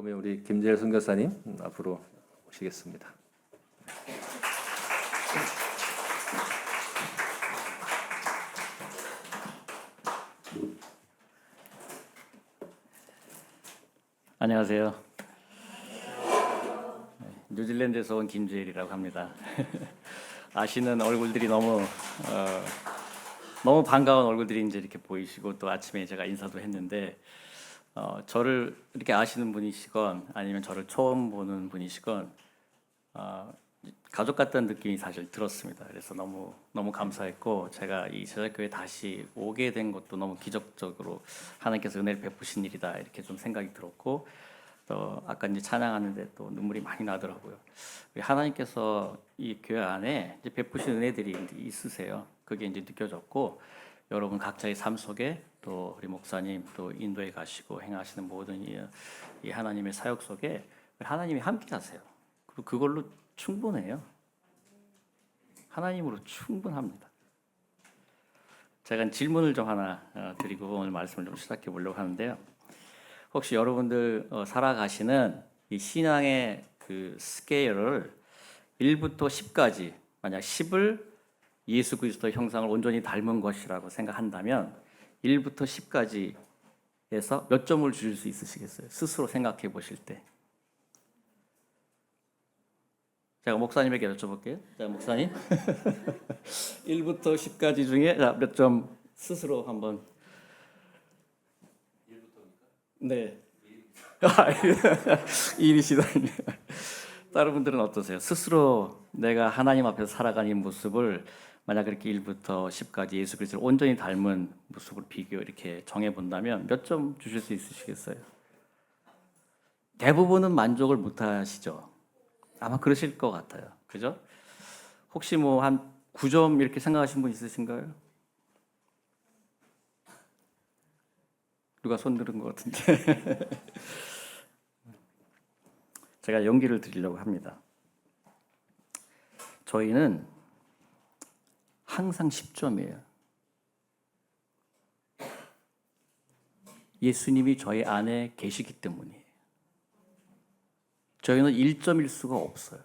다음에 우리 김재열 선교사님 앞으로 오시겠습니다. 안녕하세요. 뉴질랜드에서 온 김재일이라고 합니다. 아시는 얼굴들이 너무 반가운 얼굴들이 이제 이렇게 보이시고, 또 아침에 제가 인사도 했는데 저를 이렇게 아시는 분이시건 아니면 저를 처음 보는 분이시건 가족 같다는 느낌이 사실 들었습니다. 그래서 너무 감사했고, 제가 이 제자교회 다시 오게 된 것도 너무 기적적으로 하나님께서 은혜를 베푸신 일이다, 이렇게 좀 생각이 들었고, 또 아까 이제 찬양하는데 또 눈물이 많이 나더라고요. 하나님께서 이 교회 안에 이제 베푸신 은혜들이 있으세요. 그게 이제 느껴졌고, 여러분 각자의 삶 속에 또 우리 목사님 또 인도에 가시고 행하시는 모든 이 하나님의 사역 속에 하나님이 함께 하세요. 그리고 그걸로 충분해요. 하나님으로 충분합니다. 제가 질문을 좀 하나 드리고 오늘 말씀을 좀 시작해 보려고 하는데요. 혹시 여러분들 살아가시는 이 신앙의 그 스케일을 1부터 10까지, 만약 10을 예수 그리스도의 형상을 온전히 닮은 것이라고 생각한다면 1부터 10까지에서 몇 점을 주실 수 있으시겠어요? 스스로 생각해 보실 때. 제가 목사님에게 여쭤볼게요. 자, 목사님. 1부터 10까지 중에 몇 점 스스로 한번. 1부터입니까? 네. 1이시다니. 다른 분들은 어떠세요? 스스로 내가 하나님 앞에서 살아가는 모습을 만약 그렇게 1부터 10까지 예수 그리스도를 온전히 닮은 모습을 이렇게 정해 본다면 몇 점 주실 수 있으시겠어요? 대부분은 만족을 못 하시죠. 아마 그러실 것 같아요. 그죠? 혹시 뭐 한 9점 이렇게 생각하신 분 있으신가요? 누가 손 들은 것 같은데. 제가 용기를 드리려고 합니다. 저희는 항상 10점이에요. 예수님이 저희 안에 계시기 때문이에요. 저희는 1점일 수가 없어요.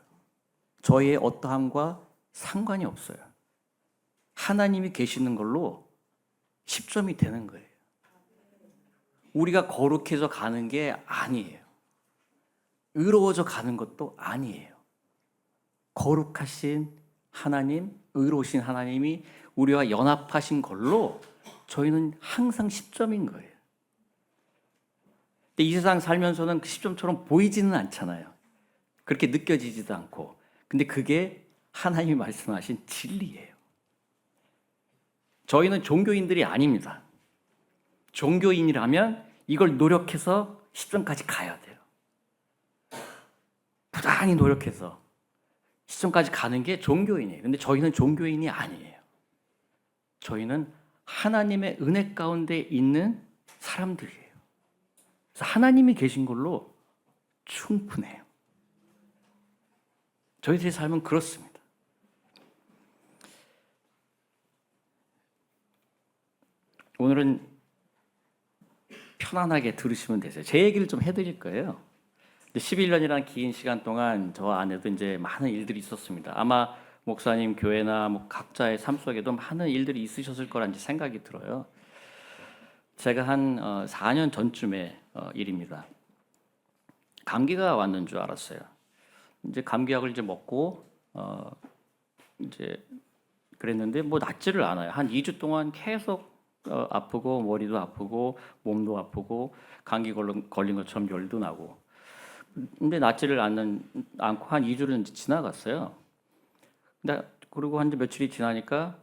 저희의 어떠함과 상관이 없어요. 하나님이 계시는 걸로 10점이 되는 거예요. 우리가 거룩해져 가는 게 아니에요. 의로워져 가는 것도 아니에요. 거룩하신 하나님, 의로우신 하나님이 우리와 연합하신 걸로 저희는 항상 10점인 거예요. 근데 이 세상 살면서는 그 10점처럼 보이지는 않잖아요. 그렇게 느껴지지도 않고. 근데 그게 하나님이 말씀하신 진리예요. 저희는 종교인들이 아닙니다. 종교인이라면 이걸 노력해서 10점까지 가야 돼요. 부단히 노력해서 10점까지 가는 게 종교인이에요. 근데 저희는 종교인이 아니에요. 저희는 하나님의 은혜 가운데 있는 사람들이에요. 그래서 하나님이 계신 걸로 충분해요. 저희들의 삶은 그렇습니다. 오늘은 편안하게 들으시면 되세요. 제 얘기를 좀 해드릴 거예요. 11년이라는 긴 시간 동안 저 안에도 이제 많은 일들이 있었습니다. 아마 목사님 교회나 뭐 각자의 삶 속에도 많은 일들이 있으셨을 거란 생각이 들어요. 제가 한 4년 전쯤의 일입니다. 감기가 왔는 줄 알았어요. 이제 감기약을 이제 먹고 이제 그랬는데 뭐 낫지를 않아요. 한 2주 동안 계속 아프고 머리도 아프고 몸도 아프고 감기 걸린 것처럼 열도 나고. 근데 낫지를 않고 한 2주는 지나갔어요. 근데 그리고 한 며칠이 지나니까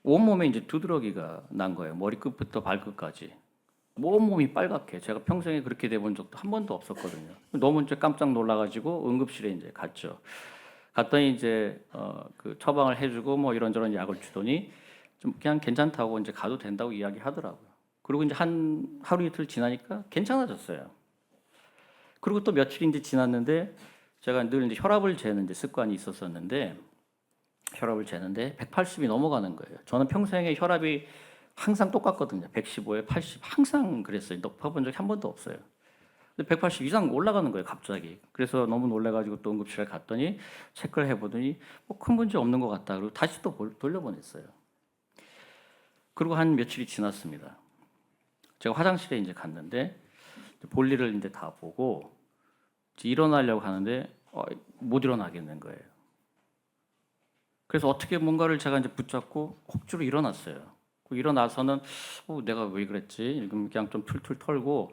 온몸에 이제 두드러기가 난 거예요. 머리끝부터 발끝까지. 온몸이 빨갛게. 제가 평생에 그렇게 돼본 적도 한 번도 없었거든요. 너무 이제 깜짝 놀라가지고 응급실에 이제 갔죠. 갔더니 이제 그 처방을 해주고 뭐 이런저런 약을 주더니 좀 그냥 괜찮다고 이제 가도 된다고 이야기하더라고요. 그리고 이제 한 하루 이틀 지나니까 괜찮아졌어요. 그리고 또 며칠이 이제 지났는데 제가 늘 이제 혈압을 재는 이제 습관이 있었었는데 혈압을 재는데 180이 넘어가는 거예요. 저는 평생에 혈압이 항상 똑같거든요. 115에 80 항상 그랬어요. 높아본 적이 한 번도 없어요. 근데 180 이상 올라가는 거예요, 갑자기. 그래서 너무 놀래가지고 또 응급실에 갔더니 체크를 해보더니 뭐 큰 문제 없는 것 같다. 그리고 다시 또 돌려보냈어요. 그리고 한 며칠이 지났습니다. 제가 화장실에 이제 갔는데 볼일을 이제 다 보고 이제 일어나려고 하는데 못 일어나겠는 거예요. 그래서 어떻게 뭔가를 제가 이제 붙잡고 억지로 일어났어요. 일어나서는 내가 왜 그랬지? 그냥 좀 툴툴 털고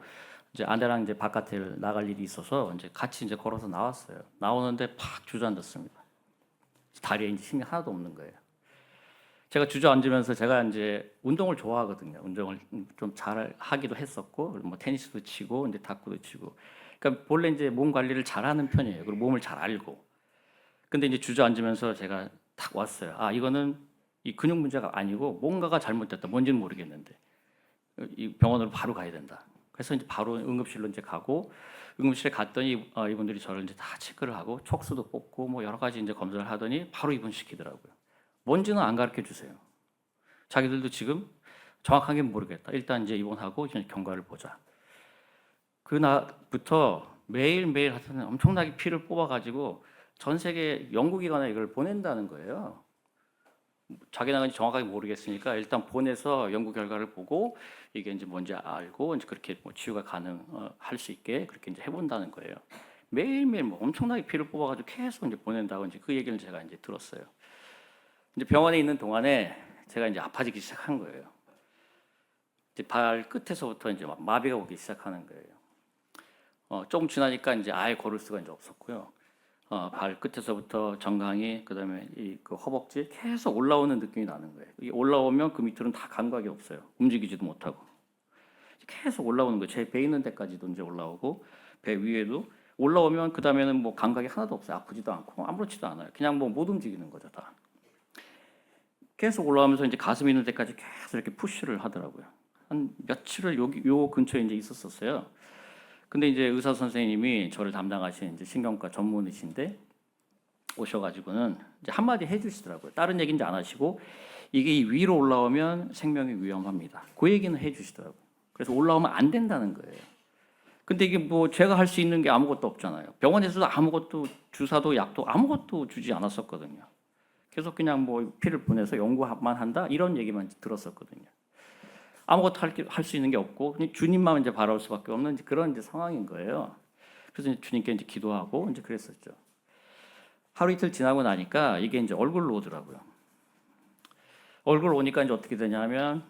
이제 아내랑 이제 바깥에 나갈 일이 있어서 이제 같이 이제 걸어서 나왔어요. 나오는데 팍 주저앉았습니다. 다리에 이제 힘이 하나도 없는 거예요. 제가 주저앉으면서 제가 이제 운동을 좋아하거든요. 운동을 좀 잘 하기도 했었고, 뭐 테니스도 치고, 이제 탁구도 치고. 그러니까 본래 이제 몸 관리를 잘하는 편이에요. 그리고 몸을 잘 알고. 근데 이제 주저앉으면서 제가 딱 왔어요. 이거는 이 근육 문제가 아니고 뭔가가 잘못됐다. 뭔지는 모르겠는데 이 병원으로 바로 가야 된다. 그래서 이제 바로 응급실로 이제 가고 응급실에 갔더니 이분들이 저를 이제 다 체크를 하고 촉수도 뽑고 뭐 여러 가지 이제 검사를 하더니 바로 입원시키더라고요. 뭔지는 안 가르쳐 주세요. 자기들도 지금 정확하게 모르겠다. 일단 이제 입원하고 이제 경과를 보자. 그날부터 매일매일 하여튼 엄청나게 피를 뽑아가지고 전 세계 연구기관에 이걸 보낸다는 거예요. 자기나가 정확하게 모르겠으니까 일단 보내서 연구 결과를 보고 이게 이제 뭔지 알고 이제 그렇게 뭐 치유가 가능할 수 있게 그렇게 이제 해본다는 거예요. 매일매일 뭐 엄청나게 피를 뽑아가지고 계속 이제 보낸다고 이제 그 얘기를 제가 이제 들었어요. 이제 병원에 있는 동안에 제가 이제 아파지기 시작한 거예요. 이제 발 끝에서부터 이제 마비가 오기 시작하는 거예요. 조금 지나니까 이제 아예 걸을 수가 이제 없었고요. 발 끝에서부터 정강이 그다음에 그 허벅지 계속 올라오는 느낌이 나는 거예요. 이게 올라오면 그 밑으로는 다 감각이 없어요. 움직이지도 못하고 계속 올라오는 거예요. 제 배 있는 데까지도 이제 올라오고 배 위에도 올라오면 그 다음에는 뭐 감각이 하나도 없어요. 아프지도 않고 아무렇지도 않아요. 그냥 뭐 못 움직이는 거죠 다. 계속 올라오면서 이제 가슴 있는 데까지 계속 이렇게 푸시를 하더라고요. 한 며칠을 여기 요 근처에 이제 있었었어요. 근데 이제 의사 선생님이 저를 담당하신 이제 신경과 전문의신데 오셔가지고는 이제 한마디 해주시더라고요. 다른 얘기는 안 하시고 이게 이 위로 올라오면 생명이 위험합니다. 그 얘기는 해주시더라고요. 그래서 올라오면 안 된다는 거예요. 근데 이게 뭐 제가 할 수 있는 게 아무것도 없잖아요. 병원에서도 아무것도 주사도 약도 아무것도 주지 않았었거든요. 계속 그냥 뭐 피를 보내서 연구만 한다 이런 얘기만 들었었거든요. 아무것도 할 수 있는 게 없고 그냥 주님만 이제 바라볼 수밖에 없는 그런 이제 상황인 거예요. 그래서 이제 주님께 이제 기도하고 이제 그랬었죠. 하루 이틀 지나고 나니까 이게 이제 얼굴로 오더라고요. 얼굴 오니까 이제 어떻게 되냐면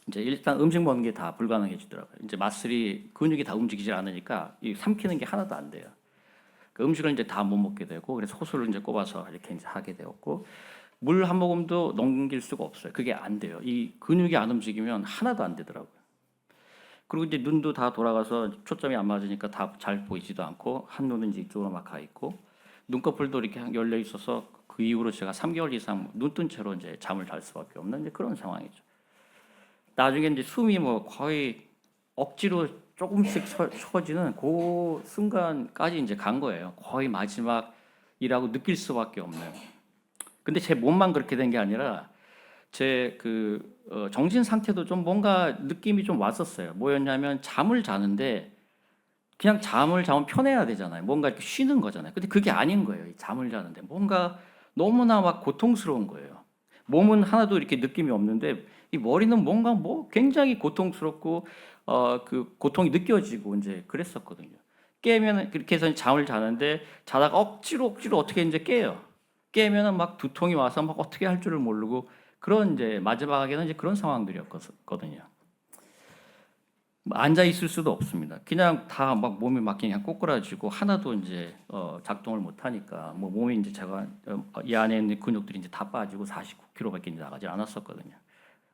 이제 일단 음식 먹는 게 다 불가능해지더라고요. 이제 마슬이 근육이 다 움직이질 않으니까 이 삼키는 게 하나도 안 돼요. 그 음식을 이제 다 못 먹게 되고 그래서 호수를 이제 꼽아서 이렇게 이제 하게 되었고. 물 한 모금도 넘길 수가 없어요. 그게 안 돼요. 이 근육이 안 움직이면 하나도 안 되더라고요. 그리고 이제 눈도 다 돌아가서 초점이 안 맞으니까 다 잘 보이지도 않고 한 눈은 이제 이쪽으로 막 가 있고 눈꺼풀도 이렇게 열려 있어서 그 이후로 제가 3개월 이상 눈 뜬 채로 이제 잠을 잘 수밖에 없는 이제 그런 상황이죠. 나중에 이제 숨이 뭐 거의 억지로 조금씩 쉬어지는 그 순간까지 이제 간 거예요. 거의 마지막이라고 느낄 수밖에 없는. 근데 제 몸만 그렇게 된 게 아니라 제 정신 상태도 좀 뭔가 느낌이 좀 왔었어요. 뭐였냐면 잠을 자는데 그냥 잠을 자면 편해야 되잖아요. 뭔가 이렇게 쉬는 거잖아요. 근데 그게 아닌 거예요. 잠을 자는데 뭔가 너무나 막 고통스러운 거예요. 몸은 하나도 이렇게 느낌이 없는데 이 머리는 뭔가 뭐 굉장히 고통스럽고 그 고통이 느껴지고 이제 그랬었거든요. 깨면 그렇게 해서 잠을 자는데 자다가 억지로 어떻게 이제 깨요. 깨면은 막 두통이 와서 막 어떻게 할 줄을 모르고 그런 이제 마지막에는 이제 그런 상황들이었거든요. 앉아 있을 수도 없습니다. 그냥 다 막 몸이 막 그냥 꼬꾸라지고 하나도 이제 작동을 못 하니까 뭐 몸이 이제 제가 이 안에 있는 근육들이 이제 다 빠지고 49kg밖에 나가지 않았었거든요.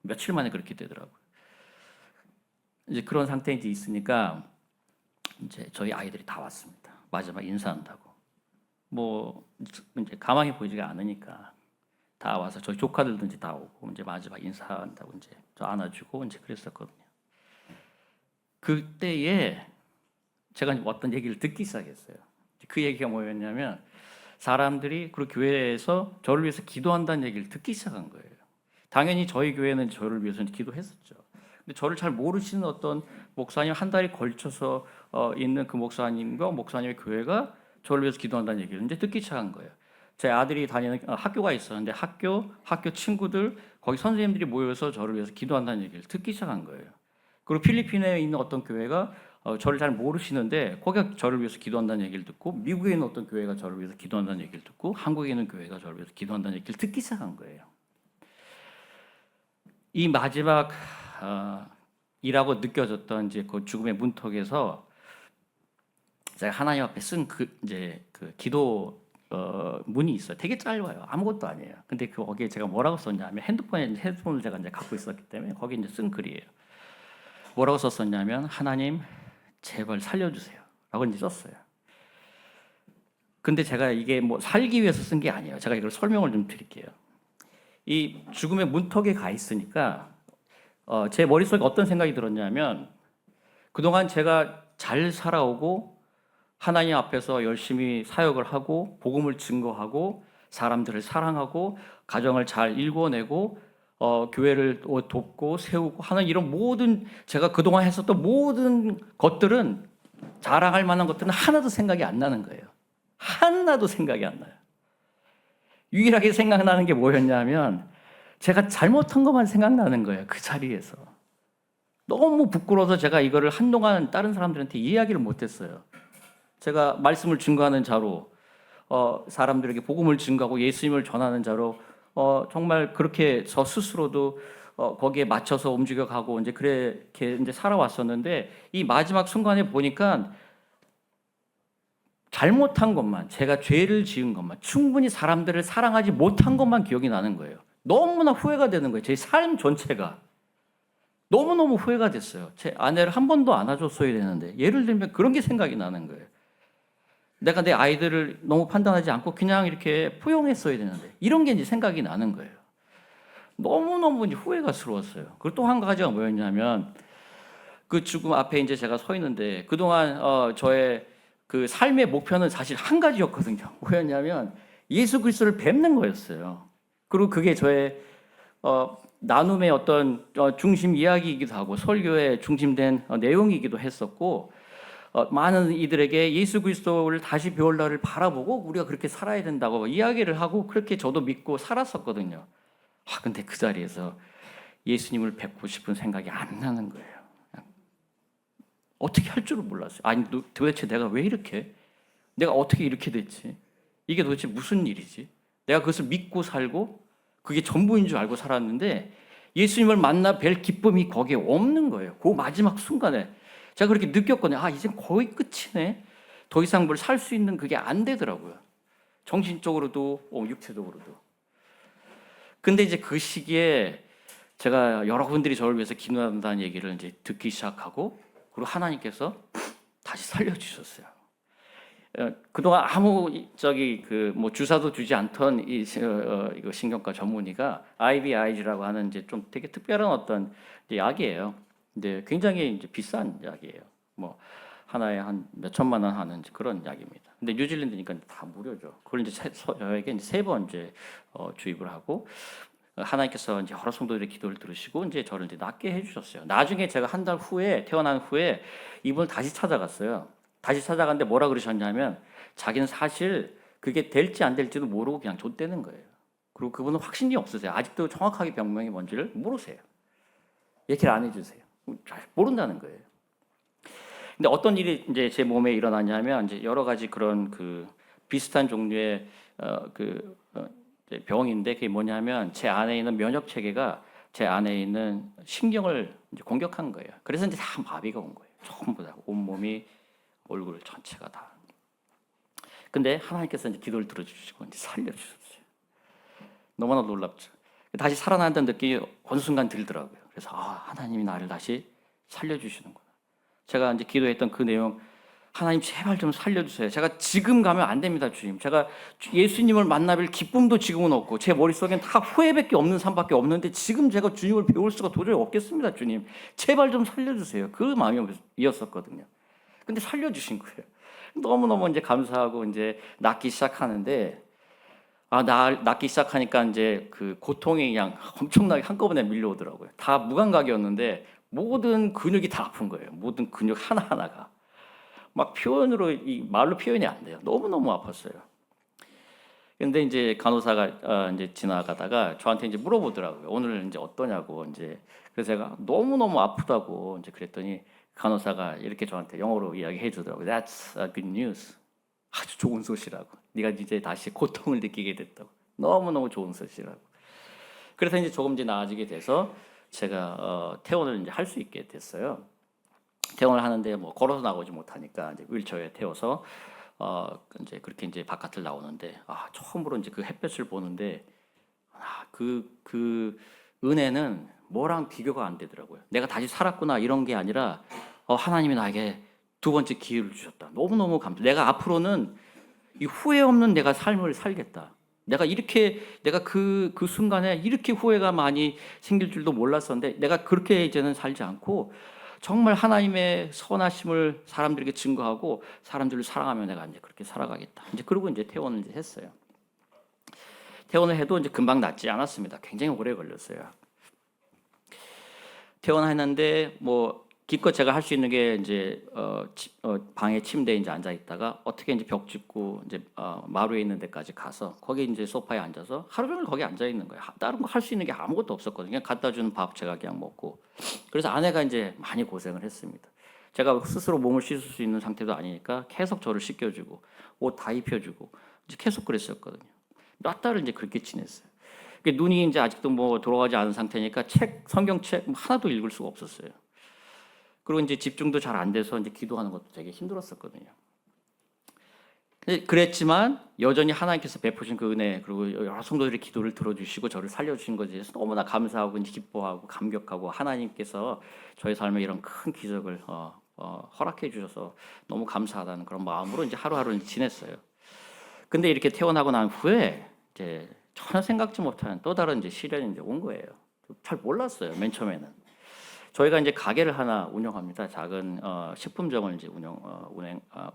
며칠 만에 그렇게 되더라고요. 이제 그런 상태에 이제 있으니까 이제 저희 아이들이 다 왔습니다. 마지막 인사한다고. 뭐 이제 가만히 보이지가 않으니까 다 와서 저희 조카들도 이제 다 오고 이제 마지막 인사한다고 이제 저 안아주고 이제 그랬었거든요. 그때에 제가 어떤 얘기를 듣기 시작했어요. 그 얘기가 뭐였냐면 사람들이 그 교회에서 저를 위해서 기도한다는 얘기를 듣기 시작한 거예요. 당연히 저희 교회는 저를 위해서 기도했었죠. 근데 저를 잘 모르시는 어떤 목사님 한 달에 걸쳐서 있는 그 목사님과 목사님의 교회가 저를 위해서 기도한다는 얘기를 이제 듣기 시작한 거예요. 제 아들이 다니는 학교가 있었는데 학교 친구들 거기 선생님들이 모여서 저를 위해서 기도한다는 얘기를 듣기 시작한 거예요. 그리고 필리핀에 있는 어떤 교회가 저를 잘 모르시는데 거기가 저를 위해서 기도한다는 얘기를 듣고 미국에 있는 어떤 교회가 저를 위해서 기도한다는 얘기를 듣고 한국에 있는 교회가 저를 위해서 기도한다는 얘기를 듣기 시작한 거예요. 이 마지막 이라고 느껴졌던 이제 그 죽음의 문턱에서 제가 하나님 앞에 쓴 그 이제 그 기도 문이 있어요. 되게 짧아요. 아무것도 아니에요. 근데 거기에 제가 뭐라고 썼냐면 핸드폰을 제가 이제 갖고 있었기 때문에 거기 이제 쓴 글이에요. 뭐라고 썼었냐면 하나님 제발 살려주세요라고 이제 썼어요. 근데 제가 이게 뭐 살기 위해서 쓴 게 아니에요. 제가 이걸 설명을 좀 드릴게요. 이 죽음의 문턱에 가 있으니까 제 머릿속에 어떤 생각이 들었냐면 그동안 제가 잘 살아오고 하나님 앞에서 열심히 사역을 하고 복음을 증거하고 사람들을 사랑하고 가정을 잘 일궈내고 교회를 돕고 세우고 하는 이런 모든 제가 그동안 했었던 모든 것들은 자랑할 만한 것들은 하나도 생각이 안 나는 거예요. 하나도 생각이 안 나요. 유일하게 생각나는 게 뭐였냐면 제가 잘못한 것만 생각나는 거예요. 그 자리에서. 너무 부끄러워서 제가 이거를 한동안 다른 사람들한테 이야기를 못했어요. 제가 말씀을 증거하는 자로 사람들에게 복음을 증거하고 예수님을 전하는 자로 정말 그렇게 저 스스로도 거기에 맞춰서 움직여가고 이제 그렇게 이제 살아왔었는데 이 마지막 순간에 보니까 잘못한 것만, 제가 죄를 지은 것만, 충분히 사람들을 사랑하지 못한 것만 기억이 나는 거예요. 너무나 후회가 되는 거예요. 제 삶 전체가 너무너무 후회가 됐어요. 제 아내를 한 번도 안아줬어야 되는데 예를 들면 그런 게 생각이 나는 거예요. 내가 내 아이들을 너무 판단하지 않고 그냥 이렇게 포용했어야 되는데 이런 게 이제 생각이 나는 거예요. 너무너무 이제 후회가스러웠어요. 그리고 또 한 가지가 뭐였냐면 그 죽음 앞에 이제 제가 서 있는데 그동안 저의 그 삶의 목표는 사실 한 가지였거든요. 뭐였냐면 예수 그리스도를 뵙는 거였어요. 그리고 그게 저의 나눔의 어떤 중심 이야기이기도 하고 설교의 중심된 내용이기도 했었고 많은 이들에게 예수 그리스도를 다시 배울 날을 바라보고 우리가 그렇게 살아야 된다고 이야기를 하고 그렇게 저도 믿고 살았었거든요. 근데 그 자리에서 예수님을 뵙고 싶은 생각이 안 나는 거예요. 어떻게 할 줄을 몰랐어요. 아니 도대체 내가 왜 이렇게 내가 어떻게 이렇게 됐지? 이게 도대체 무슨 일이지? 내가 그것을 믿고 살고 그게 전부인 줄 알고 살았는데 예수님을 만나 뵐 기쁨이 거기에 없는 거예요. 그 마지막 순간에 제가 그렇게 느꼈거든요. 이제 거의 끝이네. 더 이상 뭘 살 수 있는 그게 안 되더라고요. 정신적으로도 육체적으로도. 근데 이제 그 시기에 제가 여러분들이 저를 위해서 기도한다는 얘기를 이제 듣기 시작하고 그리고 하나님께서 다시 살려주셨어요. 그동안 아무 뭐 주사도 주지 않던 이거 신경과 전문의가 IVIG라고 하는 이제 좀 되게 특별한 어떤 약이에요. 근데 굉장히 이제 비싼 약이에요. 뭐 하나에 한 몇 천만 원 하는 그런 약입니다. 근데 뉴질랜드니까 다 무료죠. 그걸 이제 저에게 이제 3번 이제 주입을 하고 하나님께서 이제 여러 성도들의 기도를 들으시고 이제 저를 이제 낫게 해주셨어요. 나중에 제가 한 달 후에 태어난 후에 이분을 다시 찾아갔어요. 다시 찾아갔는데 뭐라 그러셨냐면 자기는 사실 그게 될지 안 될지도 모르고 그냥 줬대는 거예요. 그리고 그분은 확신이 없으세요. 아직도 정확하게 병명이 뭔지를 모르세요. 얘기를 안 해주세요. 잘 모른다는 거예요. 근데 어떤 일이 이제 제 몸에 일어나냐면 이제 여러 가지 그런 그 비슷한 종류의 병인데 그게 뭐냐면 제 안에 있는 면역 체계가 제 안에 있는 신경을 이제 공격한 거예요. 그래서 이제 다 마비가 온 거예요. 전부 다 온몸이 얼굴 전체가 다. 근데 하나님께서 이제 기도를 들어주시고 이제 살려주셨어요. 너무나 놀랍죠. 다시 살아난다는 느낌이 어느 순간 들더라고요. 그래서 하나님이 나를 다시 살려주시는구나. 제가 이제 기도했던 그 내용, 하나님 제발 좀 살려주세요. 제가 지금 가면 안 됩니다, 주님. 제가 예수님을 만나뵐 기쁨도 지금은 없고 제 머릿속엔 다 후회밖에 없는 삶밖에 없는데 지금 제가 주님을 배울 수가 도저히 없겠습니다, 주님. 제발 좀 살려주세요. 그 마음이었었거든요. 근데 살려주신 거예요. 너무너무 이제 감사하고 이제 낫기 시작하는데 낫기 시작하니까 이제 그 고통이 그냥 엄청나게 한꺼번에 밀려오더라고요. 다 무감각이었는데 모든 근육이 다 아픈 거예요. 모든 근육 하나하나가 막 표현으로 이 말로 표현이 안 돼요. 너무너무 아팠어요. 근데 이제 간호사가 이제 지나가다가 저한테 이제 물어보더라고요. 오늘 이제 어떠냐고 이제. 그래서 제가 너무너무 아프다고 이제 그랬더니 간호사가 이렇게 저한테 영어로 이야기해 주더라고요. That's a good news. 아주 좋은 소식이라고. 네가 이제 다시 고통을 느끼게 됐다고. 너무너무 좋은 소식이라고. 그래서 이제 조금 이제 나아지게 돼서 제가 퇴원을 이제 할 수 있게 됐어요. 퇴원을 하는데 뭐 걸어서 나오지 못하니까 이제 휠체어에 태워서 이제 그렇게 이제 바깥을 나오는데 처음으로 이제 그 햇볕을 보는데 그 은혜는 뭐랑 비교가 안 되더라고요. 내가 다시 살았구나 이런 게 아니라 하나님이 나에게 두 번째 기회를 주셨다. 너무너무 내가 앞으로는 이 후회 없는 내가 삶을 살겠다. 내가 그 순간에 이렇게 후회가 많이 생길 줄도 몰랐었는데 내가 그렇게 이제는 살지 않고 정말 하나님의 선하심을 사람들에게 증거하고 사람들을 사랑하며 내가 이제 그렇게 살아가겠다. 이제 그러고 이제 퇴원을 이제 했어요. 퇴원을 해도 이제 금방 낫지 않았습니다. 굉장히 오래 걸렸어요. 퇴원했는데 뭐 기껏 제가 할 수 있는 게 이제 방에 침대에 이제 앉아 있다가 어떻게 이제 벽 짚고 이제 마루에 있는 데까지 가서 거기 이제 소파에 앉아서 하루 종일 거기 앉아 있는 거예요. 다른 거 할 수 있는 게 아무것도 없었거든요. 그냥 갖다 주는 밥 제가 그냥 먹고. 그래서 아내가 이제 많이 고생을 했습니다. 제가 스스로 몸을 씻을 수 있는 상태도 아니니까 계속 저를 씻겨주고 옷 다 입혀주고 이제 계속 그랬었거든요. 몇 달을 이제 그렇게 지냈어요. 눈이 이제 아직도 뭐 돌아가지 않은 상태니까 성경책 하나도 읽을 수가 없었어요. 그리고 이제 집중도 잘 안 돼서 이제 기도하는 것도 되게 힘들었었거든요. 그랬지만 여전히 하나님께서 베푸신 그 은혜 그리고 여러 성도들의 기도를 들어주시고 저를 살려주신 것에 대해서 너무나 감사하고 기뻐하고 감격하고 하나님께서 저의 삶에 이런 큰 기적을 허락해 주셔서 너무 감사하다는 그런 마음으로 이제 하루하루 지냈어요. 근데 이렇게 퇴원하고 난 후에 이제 전혀 생각지 못한 또 다른 이제 시련이 이제 온 거예요. 잘 몰랐어요, 맨 처음에는. 저희가 이제 가게를 하나 운영합니다. 작은 식품점을 이제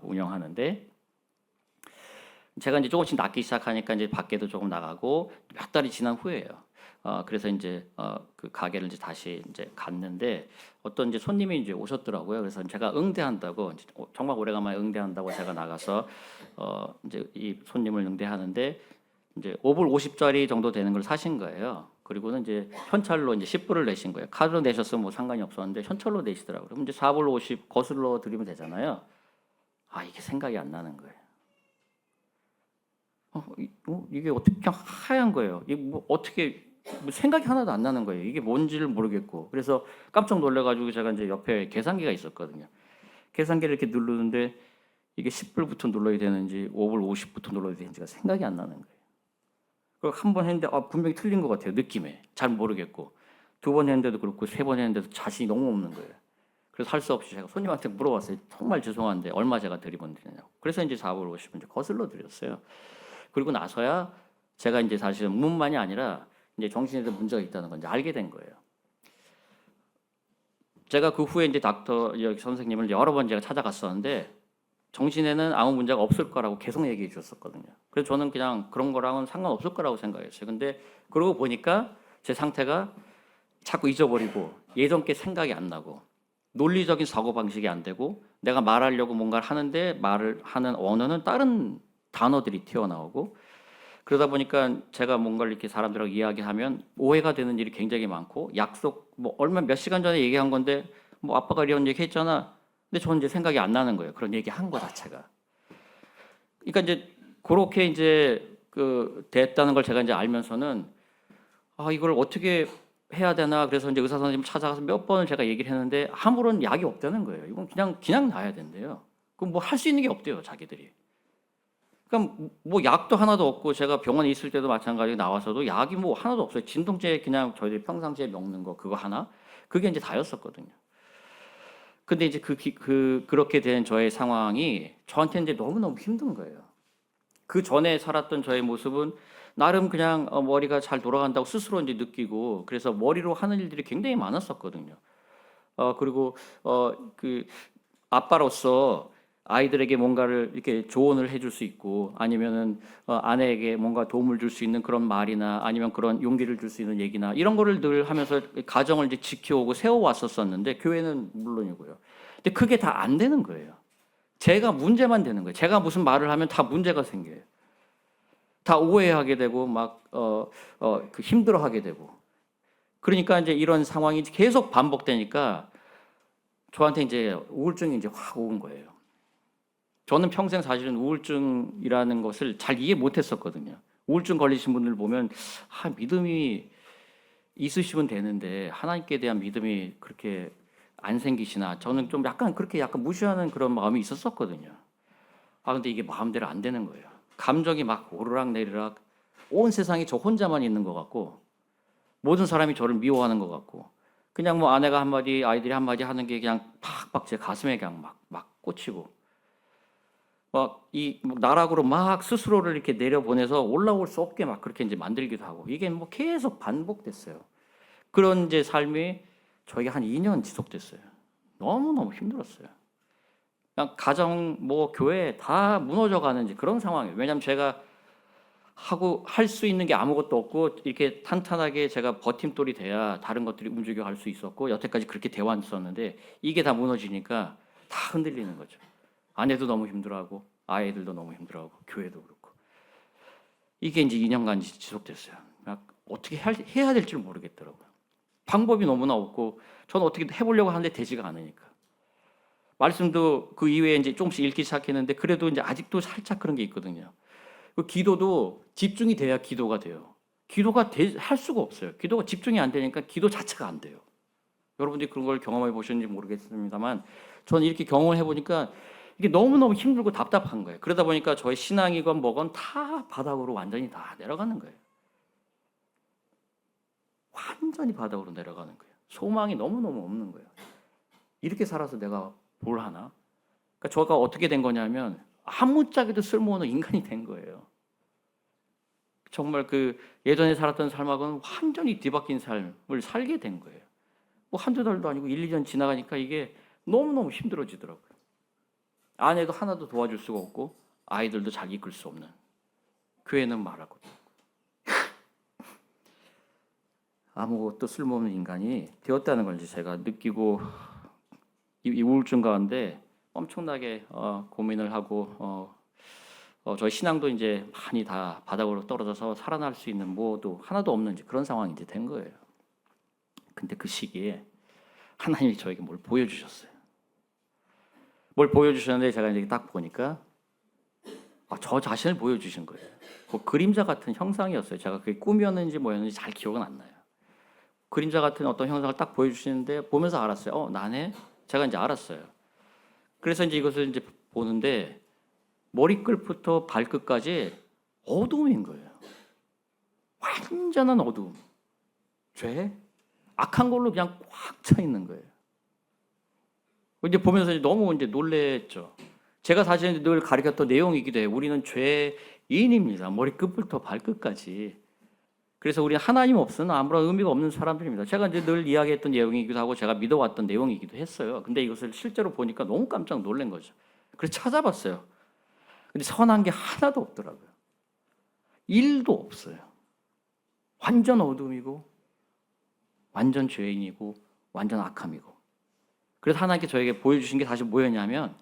운영하는데 제가 이제 조금씩 낫기 시작하니까 이제 밖에도 조금 나가고 몇 달이 지난 후에요. 그래서 이제 그 가게를 이제 다시 이제 갔는데 어떤 이제 손님이 이제 오셨더라고요. 그래서 제가 응대한다고 정말 오래간만에 응대한다고 제가 나가서 이제 이 손님을 응대하는데 이제 5불 50짜리 정도 되는 걸 사신 거예요. 그리고는 이제 현찰로 이제 10불을 내신 거예요. 카드로 내셨으면 뭐 상관이 없었는데 현찰로 내시더라고요. 그럼 이제 4불 50 거슬러 드리면 되잖아요. 이게 생각이 안 나는 거예요. 이게 어떻게 그냥 하얀 거예요. 이게 뭐 어떻게 생각이 하나도 안 나는 거예요. 이게 뭔지를 모르겠고. 그래서 깜짝 놀래가지고 제가 이제 옆에 계산기가 있었거든요. 계산기를 이렇게 누르는데 이게 10불부터 눌러야 되는지 5불 50부터 눌러야 되는지가 생각이 안 나는 거예요. 그리고 한 번 했는데 분명히 틀린 것 같아요. 느낌에. 잘 모르겠고. 두 번 했는데도 그렇고 세 번 했는데도 자신이 너무 없는 거예요. 그래서 할 수 없이 제가 손님한테 물어봤어요. 정말 죄송한데 얼마 제가 드리면 되냐고. 그래서 이제 4불 50을 이제 거슬러 드렸어요. 그리고 나서야 제가 이제 사실은 문만이 아니라 이제 정신에도 문제가 있다는 건 이제 알게 된 거예요. 제가 그 후에 이제 닥터 선생님을 여러 번 제가 찾아갔었는데 정신에는 아무 문제가 없을 거라고 계속 얘기해 주셨었거든요. 그래서 저는 그냥 그런 거랑은 상관없을 거라고 생각했어요. 근데 그러고 보니까 제 상태가 자꾸 잊어버리고 예전 게 생각이 안 나고 논리적인 사고방식이 안 되고 내가 말하려고 뭔가를 하는데 말을 하는 언어는 다른 단어들이 튀어나오고 그러다 보니까 제가 뭔가를 이렇게 사람들하고 이야기하면 오해가 되는 일이 굉장히 많고 약속 뭐 얼마 몇 시간 전에 얘기한 건데 뭐 아빠가 이런 얘기 했잖아. 근데 저는 이제 생각이 안 나는 거예요. 그런 얘기 한 거 자체가. 그러니까 이제 그렇게 이제 됐다는 걸 제가 이제 알면서는 이걸 어떻게 해야 되나 그래서 이제 의사 선생님 찾아가서 몇 번을 제가 얘기를 했는데 아무런 약이 없다는 거예요. 이건 그냥 놔야 된대요. 그럼 뭐 할 수 있는 게 없대요, 자기들이. 그러니까 뭐 약도 하나도 없고 제가 병원에 있을 때도 마찬가지로 나와서도 약이 뭐 하나도 없어요. 진통제 그냥 저희들이 평상시에 먹는 거 그거 하나 그게 이제 다였었거든요. 근데 이제 그렇게 된 저의 상황이 저한테 이제 너무너무 힘든 거예요. 그 전에 살았던 저의 모습은 나름 그냥 머리가 잘 돌아간다고 스스로 이제 느끼고 그래서 머리로 하는 일들이 굉장히 많았었거든요. 그리고 그 아빠로서 아이들에게 뭔가를 이렇게 조언을 해줄 수 있고 아니면은 아내에게 뭔가 도움을 줄 수 있는 그런 말이나 아니면 그런 용기를 줄 수 있는 얘기나 이런 거를 늘 하면서 가정을 이제 지켜오고 세워왔었었는데 교회는 물론이고요. 근데 그게 다 안 되는 거예요. 제가 문제만 되는 거예요. 제가 무슨 말을 하면 다 문제가 생겨요. 다 오해하게 되고 그 힘들어하게 되고. 그러니까 이제 이런 상황이 계속 반복되니까 저한테 이제 우울증이 이제 확 온 거예요. 저는 평생 사실은 우울증이라는 것을 잘 이해 못했었거든요. 우울증 걸리신 분들 보면 믿음이 있으시면 되는데 하나님께 대한 믿음이 그렇게 안 생기시나 저는 좀 약간 그렇게 약간 무시하는 그런 마음이 있었었거든요. 근데 이게 마음대로 안 되는 거예요. 감정이 막 오르락 내리락 온 세상에 저 혼자만 있는 것 같고 모든 사람이 저를 미워하는 것 같고 그냥 뭐 아내가 한마디 아이들이 한마디 하는 게 그냥 팍팍 제 가슴에 그냥 막 꽂히고 나락으로 막 스스로를 이렇게 내려보내서 올라올 수 없게 막 그렇게 이제 만들기도 하고 이게 뭐 계속 반복됐어요. 그런 이제 삶이 저에게 한 2년 지속됐어요. 너무너무 힘들었어요. 그냥 가정, 뭐 교회 다 무너져가는 이제 그런 상황이에요. 왜냐하면 제가 할 수 있는 게 아무것도 없고 이렇게 탄탄하게 제가 버팀돌이 돼야 다른 것들이 움직여갈 수 있었고 여태까지 그렇게 돼왔었는데 이게 다 무너지니까 다 흔들리는 거죠. 아내도 너무 힘들어하고 아이들도 너무 힘들어하고 교회도 그렇고 이게 이제 2년간 지속됐어요. 어떻게 해야 될지 모르겠더라고요. 방법이 너무나 없고 저는 어떻게 해보려고 하는데 되지가 않으니까 말씀도 그 이후에 이제 조금씩 읽기 시작했는데 그래도 이제 아직도 살짝 그런 게 있거든요. 그 기도도 집중이 돼야 기도가 돼요. 기도가 할 수가 없어요. 기도가 집중이 안 되니까 기도 자체가 안 돼요. 여러분들이 그런 걸 경험해 보셨는지 모르겠습니다만 저는 이렇게 경험을 해보니까 이게 너무너무 힘들고 답답한 거예요. 그러다 보니까 저의 신앙이건 뭐건 다 바닥으로 완전히 다 내려가는 거예요. 완전히 바닥으로 내려가는 거예요. 소망이 너무너무 없는 거예요. 이렇게 살아서 내가 뭘 하나? 그러니까 저가 어떻게 된 거냐면 아무짝에도 쓸모없는 인간이 된 거예요. 정말 그 예전에 살았던 삶하고는 완전히 뒤바뀐 삶을 살게 된 거예요. 뭐 한두 달도 아니고 1, 2년 지나가니까 이게 너무너무 힘들어지더라고요. 아내도 하나도 도와줄 수가 없고 아이들도 잘 이끌 수 없는 교회는 말하고 아무것도 쓸모없는 인간이 되었다는 걸 이제 제가 느끼고 이 우울증 가운데 엄청나게 고민을 하고 저희 신앙도 이제 많이 다 바닥으로 떨어져서 살아날 수 있는 뭐도 하나도 없는 그런 상황이 이제 된 거예요. 근데 그 시기에 하나님이 저에게 뭘 보여주셨어요. 뭘 보여주셨는데 제가 이제 딱 보니까 저 자신을 보여주신 거예요. 그 그림자 같은 형상이었어요. 제가 그게 꿈이었는지 뭐였는지 잘 기억은 안 나요. 그림자 같은 어떤 형상을 딱 보여주시는데 보면서 알았어요. 나네? 제가 이제 알았어요. 그래서 이제 이것을 이제 보는데 머리끝부터 발끝까지 어두움인 거예요. 완전한 어두움. 죄? 악한 걸로 그냥 꽉 차 있는 거예요. 이제 보면서 너무 이제 놀랬죠. 제가 사실 늘 가르쳤던 내용이기도 해요. 우리는 죄인입니다. 머리끝부터 발끝까지. 그래서 우리는 하나님 없으면 아무런 의미가 없는 사람들입니다. 제가 이제 늘 이야기했던 내용이기도 하고 제가 믿어왔던 내용이기도 했어요. 근데 이것을 실제로 보니까 너무 깜짝 놀란 거죠. 그래서 찾아봤어요. 근데 선한 게 하나도 없더라고요. 1도 없어요. 완전 어둠이고 완전 죄인이고 완전 악함이고. 그래서 하나님께 저에게 보여주신 게 사실 뭐였냐면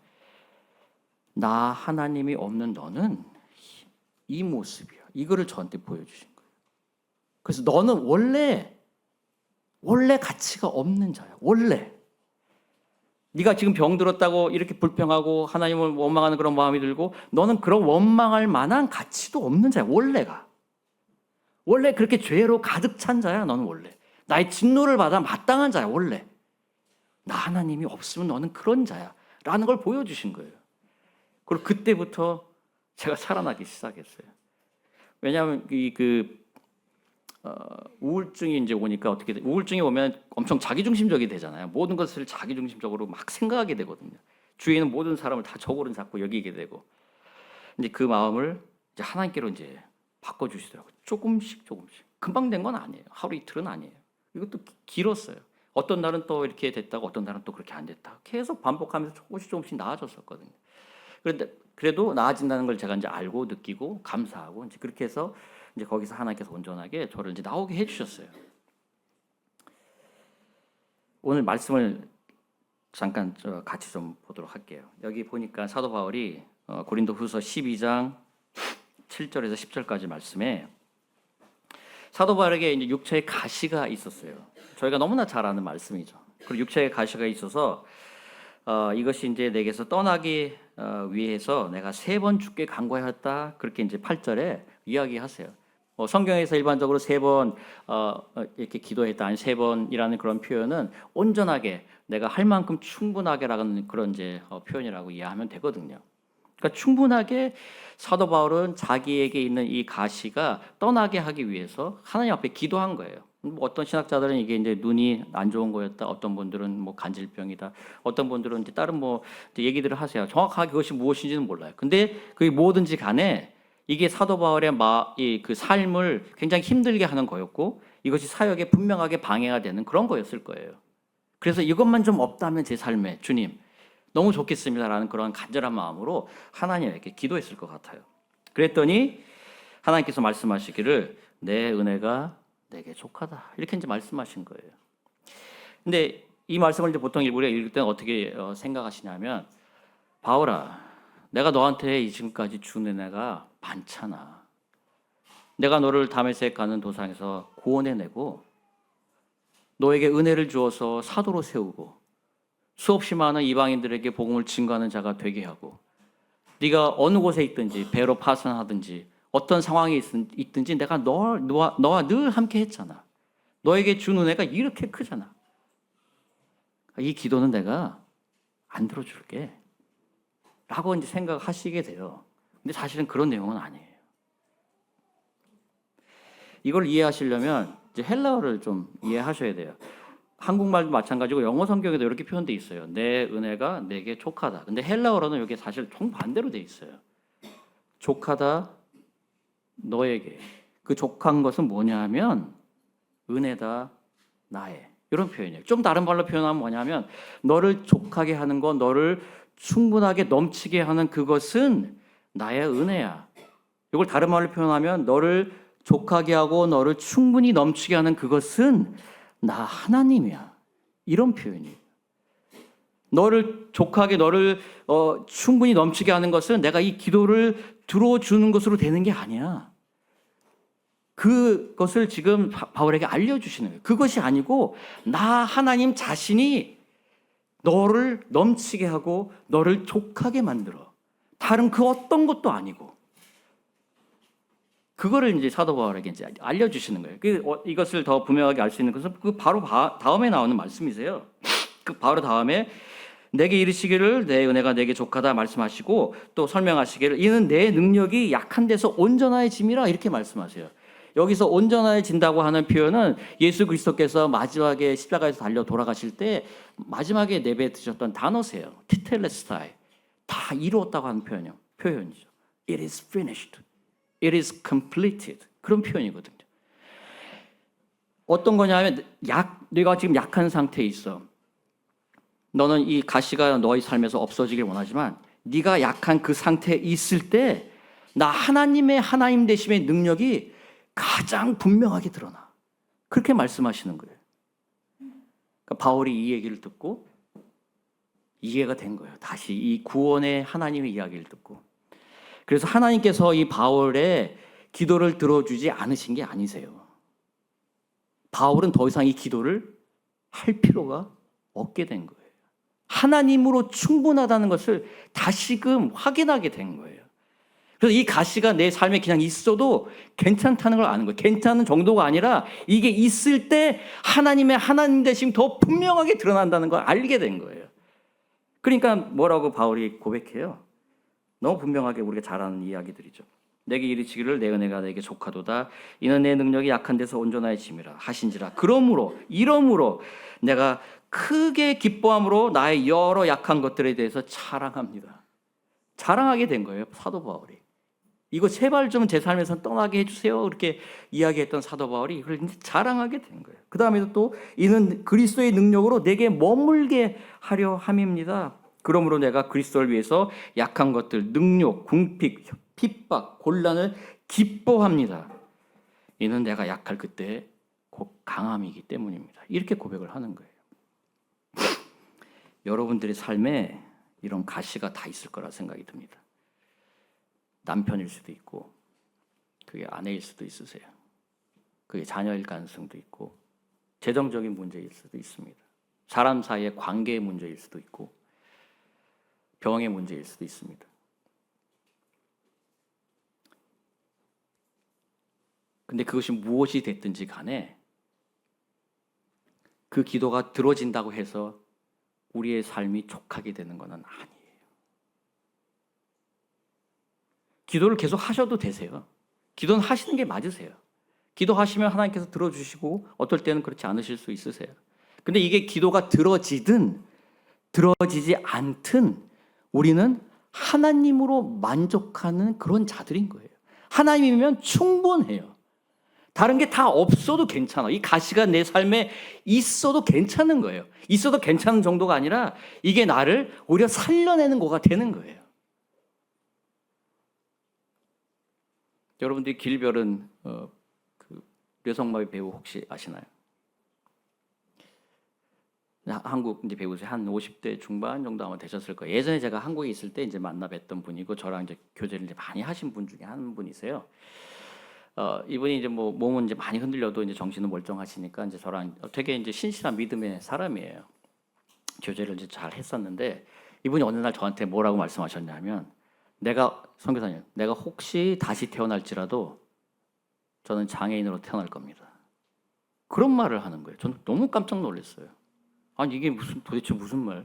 나 하나님이 없는 너는 이 모습이야. 이거를 저한테 보여주신 거예요. 그래서 너는 원래 가치가 없는 자야. 원래. 네가 지금 병들었다고 이렇게 불평하고 하나님을 원망하는 그런 마음이 들고 너는 그런 원망할 만한 가치도 없는 자야. 원래가. 원래 그렇게 죄로 가득 찬 자야. 너는 원래. 나의 진노를 받아 마땅한 자야. 원래. 나 하나님이 없으면 너는 그런 자야. 라는 걸 보여주신 거예요. 그리고 그때부터 제가 살아나기 시작했어요. 왜냐하면 우울증이 이제 오니까 어떻게 돼? 우울증이 오면 엄청 자기중심적이 되잖아요. 모든 것을 자기중심적으로 막 생각하게 되거든요. 주위에 있는 모든 사람을 다 적으로 자꾸 여기게 되고. 이제 그 마음을 이제 하나님께로 이제 바꿔주시더라고요. 조금씩. 금방 된 건 아니에요. 하루 이틀은 아니에요. 이것도 길었어요. 어떤 날은 또 이렇게 됐다고 어떤 날은 또 그렇게 안 됐다. 계속 반복하면서 조금씩 나아졌었거든요. 그런데 그래도 나아진다는 걸 제가 이제 알고 느끼고 감사하고 이제 그렇게 해서 이제 거기서 하나님께서 온전하게 저를 이제 나오게 해주셨어요. 오늘 말씀을 잠깐 같이 좀 보도록 할게요. 여기 보니까 사도 바울이 고린도후서 12장 7절에서 10절까지 말씀에 사도 바울에게 이제 육체의 가시가 있었어요. 저희가 너무나 잘 아는 말씀이죠. 그리고 육체의 가시가 있어서 이것이 이제 내게서 떠나기 위해서 내가 3번 죽게 간구하였다. 그렇게 이제 8절에 이야기하세요. 성경에서 일반적으로 3번 이렇게 기도했다, 아니 3번이라는 그런 표현은 온전하게 내가 할 만큼 충분하게라는 그런 이제 표현이라고 이해하면 되거든요. 그러니까 충분하게 사도 바울은 자기에게 있는 이 가시가 떠나게 하기 위해서 하나님 앞에 기도한 거예요. 어떤 신학자들은 이게 이제 눈이 안 좋은 거였다, 어떤 분들은 뭐 간질병이다, 어떤 분들은 이제 다른 뭐 얘기들을 하세요. 정확하게 그것이 무엇인지는 몰라요. 근데 그게 뭐든지 간에 이게 사도 바울의 그 삶을 굉장히 힘들게 하는 거였고 이것이 사역에 분명하게 방해가 되는 그런 거였을 거예요. 그래서 이것만 좀 없다면 제 삶에 주님 너무 좋겠습니다라는 그런 간절한 마음으로 하나님에게 기도했을 것 같아요. 그랬더니 하나님께서 말씀하시기를 내 은혜가 내게 족하다 이렇게 이제 말씀하신 거예요. 근데 이 말씀을 이제 보통 우리가 읽을 때는 어떻게 생각하시냐면 바울아, 내가 너한테 지금까지 준 은혜가 많잖아. 내가 너를 다메섹 가는 도상에서 구원해내고 너에게 은혜를 주어서 사도로 세우고 수없이 많은 이방인들에게 복음을 증거하는 자가 되게 하고 네가 어느 곳에 있든지 배로 파선하든지 어떤 상황에 있든지 내가 너와 늘 함께 했잖아. 너에게 준 은혜가 이렇게 크잖아. 이 기도는 내가 안 들어줄게 라고 이제 생각하시게 돼요. 근데 사실은 그런 내용은 아니에요. 이걸 이해하시려면 이제 헬라어를 좀 이해하셔야 돼요. 한국말도 마찬가지고 영어 성경에도 이렇게 표현되어 있어요. 내 은혜가 내게 족하다. 근데 헬라어로는 이게 사실 정반대로 되어 있어요. 족하다 너에게. 그 족한 것은 뭐냐 하면 은혜다 나의. 이런 표현이에요. 좀 다른 말로 표현하면 뭐냐면 너를 족하게 하는 것, 너를 충분하게 넘치게 하는 그것은 나의 은혜야. 이걸 다른 말로 표현하면 너를 족하게 하고 너를 충분히 넘치게 하는 그것은 나 하나님이야. 이런 표현이에요. 너를 족하게 너를 충분히 넘치게 하는 것은 내가 이 기도를 들어주는 것으로 되는 게 아니야. 그것을 지금 바울에게 알려주시는 거예요. 그것이 아니고 나 하나님 자신이 너를 넘치게 하고 너를 족하게 만들어. 다른 그 어떤 것도 아니고. 그거를 이제 사도 바울에게 이제 알려주시는 거예요. 이것을 더 분명하게 알 수 있는 것은 그 바로 다음에 나오는 말씀이세요. 그 바로 다음에 내게 이르시기를 내 은혜가 내게 족하다 말씀하시고 또 설명하시기를 이는 내 능력이 약한 데서 온전해짐이라 이렇게 말씀하세요. 여기서 온전해진다고 하는 표현은 예수 그리스도께서 마지막에 십자가에서 달려 돌아가실 때 마지막에 내뱉으셨던 단어세요. 티텔레스타이. 다 이루었다고 하는 표현이죠. It is finished. It is completed. 그런 표현이거든요. 어떤 거냐면 네가 지금 약한 상태에 있어. 너는 이 가시가 너의 삶에서 없어지길 원하지만 네가 약한 그 상태에 있을 때 나 하나님의 하나님 되심의 능력이 가장 분명하게 드러나. 그렇게 말씀하시는 거예요. 그러니까 바울이 이 얘기를 듣고 이해가 된 거예요. 다시 이 구원의 하나님의 이야기를 듣고. 그래서 하나님께서 이 바울의 기도를 들어주지 않으신 게 아니세요. 바울은 더 이상 이 기도를 할 필요가 없게 된 거예요. 하나님으로 충분하다는 것을 다시금 확인하게 된 거예요. 그래서 이 가시가 내 삶에 그냥 있어도 괜찮다는 걸 아는 거예요. 괜찮은 정도가 아니라 이게 있을 때 하나님의 하나님 되심 더 분명하게 드러난다는 걸 알게 된 거예요. 그러니까 뭐라고 바울이 고백해요? 너무 분명하게 우리가 잘 아는 이야기들이죠. 내게 이르시기를 내 은혜가 내게 족하도다. 이는 내 능력이 약한 데서 온전해짐이라 하신지라. 이러므로 내가 크게 기뻐함으로 나의 여러 약한 것들에 대해서 자랑합니다. 자랑하게 된 거예요. 사도 바울이. 이거 제발 좀 제 삶에서 떠나게 해주세요. 그렇게 이야기했던 사도 바울이 이걸 자랑하게 된 거예요. 그 다음에도 또 이는 그리스도의 능력으로 내게 머물게 하려 함입니다. 그러므로 내가 그리스도를 위해서 약한 것들, 능욕, 궁핍, 핍박, 곤란을 기뻐합니다. 이는 내가 약할 그때 곧 강함이기 때문입니다. 이렇게 고백을 하는 거예요. 여러분들의 삶에 이런 가시가 다 있을 거라 생각이 듭니다. 남편일 수도 있고, 그게 아내일 수도 있으세요. 그게 자녀일 가능성도 있고, 재정적인 문제일 수도 있습니다. 사람 사이의 관계의 문제일 수도 있고, 병의 문제일 수도 있습니다. 근데 그것이 무엇이 됐든지 간에 그 기도가 들어진다고 해서 우리의 삶이 족하게 되는 것은 아니에요. 기도를 계속 하셔도 되세요. 기도는 하시는 게 맞으세요. 기도하시면 하나님께서 들어주시고 어떨 때는 그렇지 않으실 수 있으세요. 근데 이게 기도가 들어지든 들어지지 않든 우리는 하나님으로 만족하는 그런 자들인 거예요. 하나님이면 충분해요. 다른 게 다 없어도 괜찮아. 이 가시가 내 삶에 있어도 괜찮은 거예요. 있어도 괜찮은 정도가 아니라 이게 나를 오히려 살려내는 거가 되는 거예요. 여러분들이 길별은 그 류성마의 배우 혹시 아시나요? 한국 이제 배우세요. 한 50대 중반 정도 아마 되셨을 거예요. 예전에 제가 한국에 있을 때 이제 만나 뵀던 분이고 저랑 이제 교제를 이제 많이 하신 분 중에 한 분이세요. 이분이 이제 뭐 몸은 이제 많이 흔들려도 이제 정신은 멀쩡하시니까 이제 저랑 되게 이제 신실한 믿음의 사람이에요. 교제를 이제 잘 했었는데 이분이 어느 날 저한테 뭐라고 말씀하셨냐면 선교사님, 내가 혹시 다시 태어날지라도 저는 장애인으로 태어날 겁니다. 그런 말을 하는 거예요. 저는 너무 깜짝 놀랐어요. 아니 이게 도대체 무슨 말?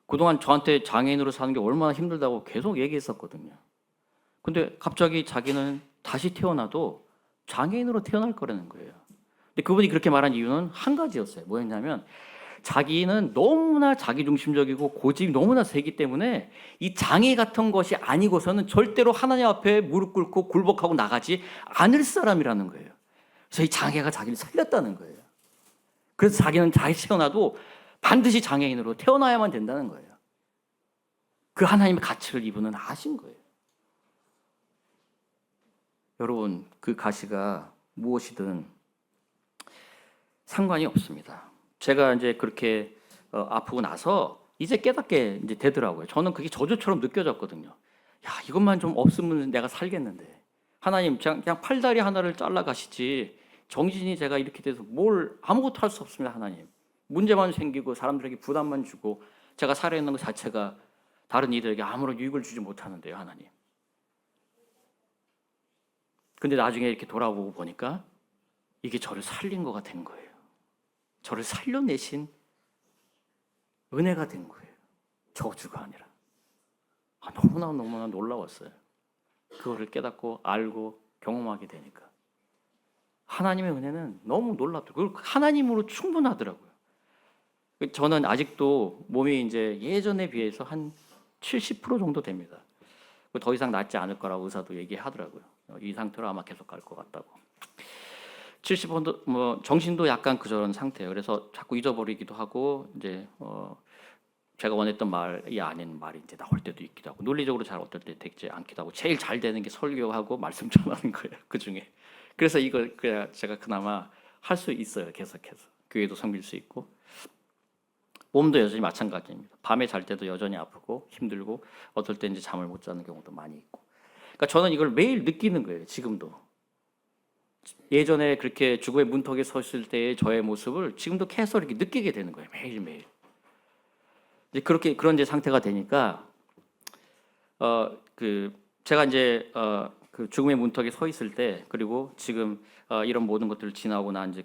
그동안 저한테 장애인으로 사는 게 얼마나 힘들다고 계속 얘기했었거든요. 근데 갑자기 자기는 다시 태어나도 장애인으로 태어날 거라는 거예요. 근데 그분이 그렇게 말한 이유는 한 가지였어요. 뭐였냐면 자기는 너무나 자기중심적이고 고집이 너무나 세기 때문에 이 장애 같은 것이 아니고서는 절대로 하나님 앞에 무릎 꿇고 굴복하고 나가지 않을 사람이라는 거예요. 그래서 이 장애가 자기를 살렸다는 거예요. 그래서 자기는 다시 태어나도 반드시 장애인으로 태어나야만 된다는 거예요. 그 하나님의 가치를 이분은 아신 거예요. 여러분, 그 가시가 무엇이든 상관이 없습니다. 제가 이제 그렇게 아프고 나서 이제 깨닫게 이제 되더라고요. 저는 그게 저주처럼 느껴졌거든요. 야, 이것만 좀 없으면 내가 살겠는데. 하나님, 그냥 팔다리 하나를 잘라 가시지. 정신이 제가 이렇게 돼서 뭘 아무것도 할 수 없습니다, 하나님. 문제만 생기고 사람들에게 부담만 주고 제가 살아있는 것 자체가 다른 이들에게 아무런 유익을 주지 못하는데요, 하나님. 근데 나중에 이렇게 돌아보고 보니까 이게 저를 살린 거가 된 거예요. 저를 살려내신 은혜가 된 거예요. 저주가 아니라. 너무나 놀라웠어요. 그거를 깨닫고 알고 경험하게 되니까. 하나님의 은혜는 너무 놀랍더라고요. 그리고 하나님으로 충분하더라고요. 저는 아직도 몸이 이제 예전에 비해서 한 70% 정도 됩니다. 더 이상 낫지 않을 거라고 의사도 얘기하더라고요. 이 상태로 아마 계속 갈 것 같다고. 70%, 뭐 정신도 약간 그런 상태예요. 그래서 자꾸 잊어버리기도 하고 이제 제가 원했던 말이 아닌 말이 이제 나올 때도 있기도 하고 논리적으로 잘 어떨 때 되지 않기도 하고 제일 잘 되는 게 설교하고 말씀 전하는 거예요. 그 중에. 그래서 이거 제가 그나마 할 수 있어요. 계속해서 교회도 섬길 수 있고 몸도 여전히 마찬가지입니다. 밤에 잘 때도 여전히 아프고 힘들고 어떨 때 이제 잠을 못 자는 경우도 많이 있고. 그러니까 저는 이걸 매일 느끼는 거예요. 지금도. 예전에 그렇게 죽음의 문턱에 섰을 때의 저의 모습을 지금도 계속 이렇게 느끼게 되는 거예요. 매일매일. 이제 그런 이제 상태가 되니까 제가 이제 그 죽음의 문턱에 서 있을 때 그리고 지금 이런 모든 것들을 지나고 난 이제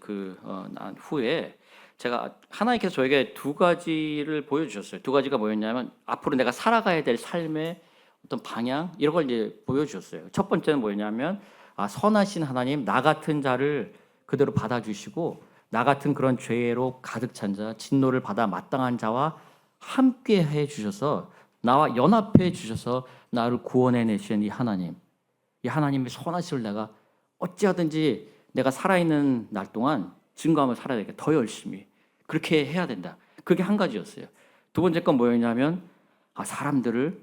난 후에 제가 하나님께서 저에게 두 가지를 보여주셨어요. 두 가지가 뭐였냐면 앞으로 내가 살아가야 될 삶의 어떤 방향 이런 걸 이제 보여주셨어요. 첫 번째는 뭐였냐면 선하신 하나님, 나 같은 자를 그대로 받아주시고 나 같은 그런 죄로 가득 찬 자, 진노를 받아 마땅한 자와 함께 해주셔서 나와 연합해 주셔서 나를 구원해내신 이 하나님, 이 하나님의 선하심을 내가 어찌하든지 내가 살아있는 날 동안 증거하며 살아야 되겠다. 더 열심히 그렇게 해야 된다. 그게 한 가지였어요. 두 번째 건 뭐였냐면 사람들을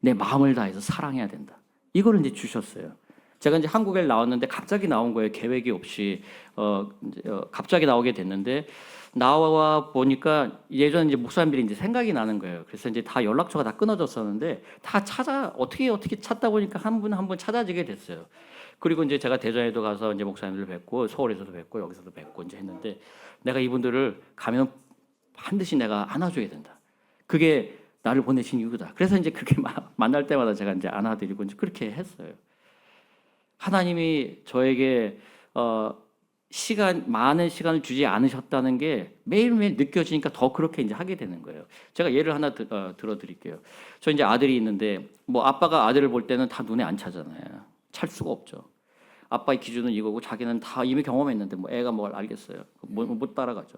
내 마음을 다해서 사랑해야 된다. 이거를 이제 주셨어요. 제가 이제 한국에 나왔는데 갑자기 나온 거예요. 계획이 없이 갑자기 나오게 됐는데 나와 보니까 예전 이제 목사님들이 이제 생각이 나는 거예요. 그래서 이제 다 연락처가 다 끊어졌었는데 다 어떻게 찾다 보니까 한 분 한 분 찾아지게 됐어요. 그리고 이제 제가 대전에도 가서 이제 목사님들 뵙고 서울에서도 뵙고 여기서도 뵙고 이제 했는데 내가 이분들을 가면 반드시 내가 안아줘야 된다. 그게 나를 보내신 이유다. 그래서 이제 그렇게 만날 때마다 제가 이제 안아드리고 이제 그렇게 했어요. 하나님이 저에게 많은 시간을 주지 않으셨다는 게 매일매일 느껴지니까 더 그렇게 이제 하게 되는 거예요. 제가 예를 하나 들어드릴게요. 저 이제 아들이 있는데 뭐 아빠가 아들을 볼 때는 다 눈에 안 차잖아요. 찰 수가 없죠. 아빠의 기준은 이거고 자기는 다 이미 경험했는데 뭐 애가 뭘 알겠어요. 못 따라가죠.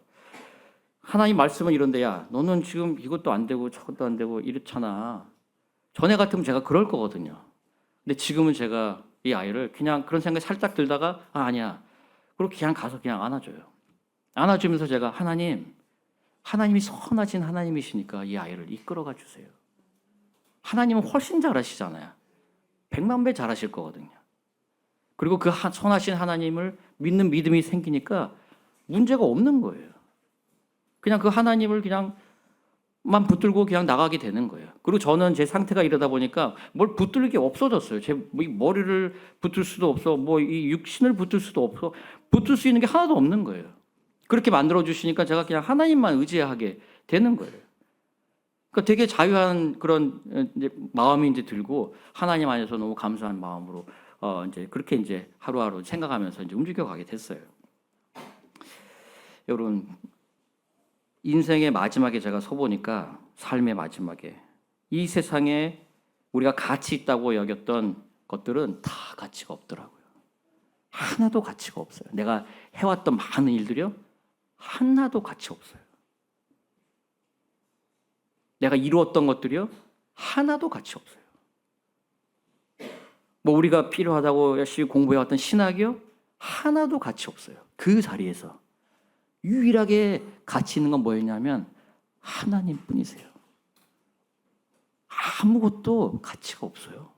하나님 말씀은 이런데 야 너는 지금 이것도 안 되고 저것도 안 되고 이렇잖아. 전에 같으면 제가 그럴 거거든요. 근데 지금은 제가 이 아이를 그냥 그런 생각이 살짝 들다가 아니야. 그리고 그냥 가서 그냥 안아줘요. 안아주면서 제가 하나님이 선하신 하나님이시니까 이 아이를 이끌어가 주세요. 하나님은 훨씬 잘하시잖아요. 100만 배 잘하실 거거든요. 그리고 그 선하신 하나님을 믿는 믿음이 생기니까 문제가 없는 거예요. 그냥 그 하나님을 그냥만 붙들고 그냥 나가게 되는 거예요. 그리고 저는 제 상태가 이러다 보니까 뭘 붙들 게 없어졌어요. 제 머리를 붙들 수도 없어, 이 육신을 붙들 수도 없어, 붙들 수 있는 게 하나도 없는 거예요. 그렇게 만들어 주시니까 제가 그냥 하나님만 의지하게 되는 거예요. 그러니까 되게 자유한 그런 이제 마음이 이제 들고 하나님 안에서 너무 감사한 마음으로 이제 그렇게 이제 하루하루 생각하면서 이제 움직여가게 됐어요. 여러분. 인생의 마지막에 제가 서보니까 삶의 마지막에 이 세상에 우리가 가치 있다고 여겼던 것들은 다 가치가 없더라고요. 하나도 가치가 없어요. 내가 해왔던 많은 일들이요. 하나도 가치 없어요. 내가 이루었던 것들이요. 하나도 가치 없어요. 뭐 우리가 필요하다고 열심히 공부해왔던 신학이요. 하나도 가치 없어요. 그 자리에서. 유일하게 가치 있는 건 뭐였냐면 하나님뿐이세요. 아무것도 가치가 없어요.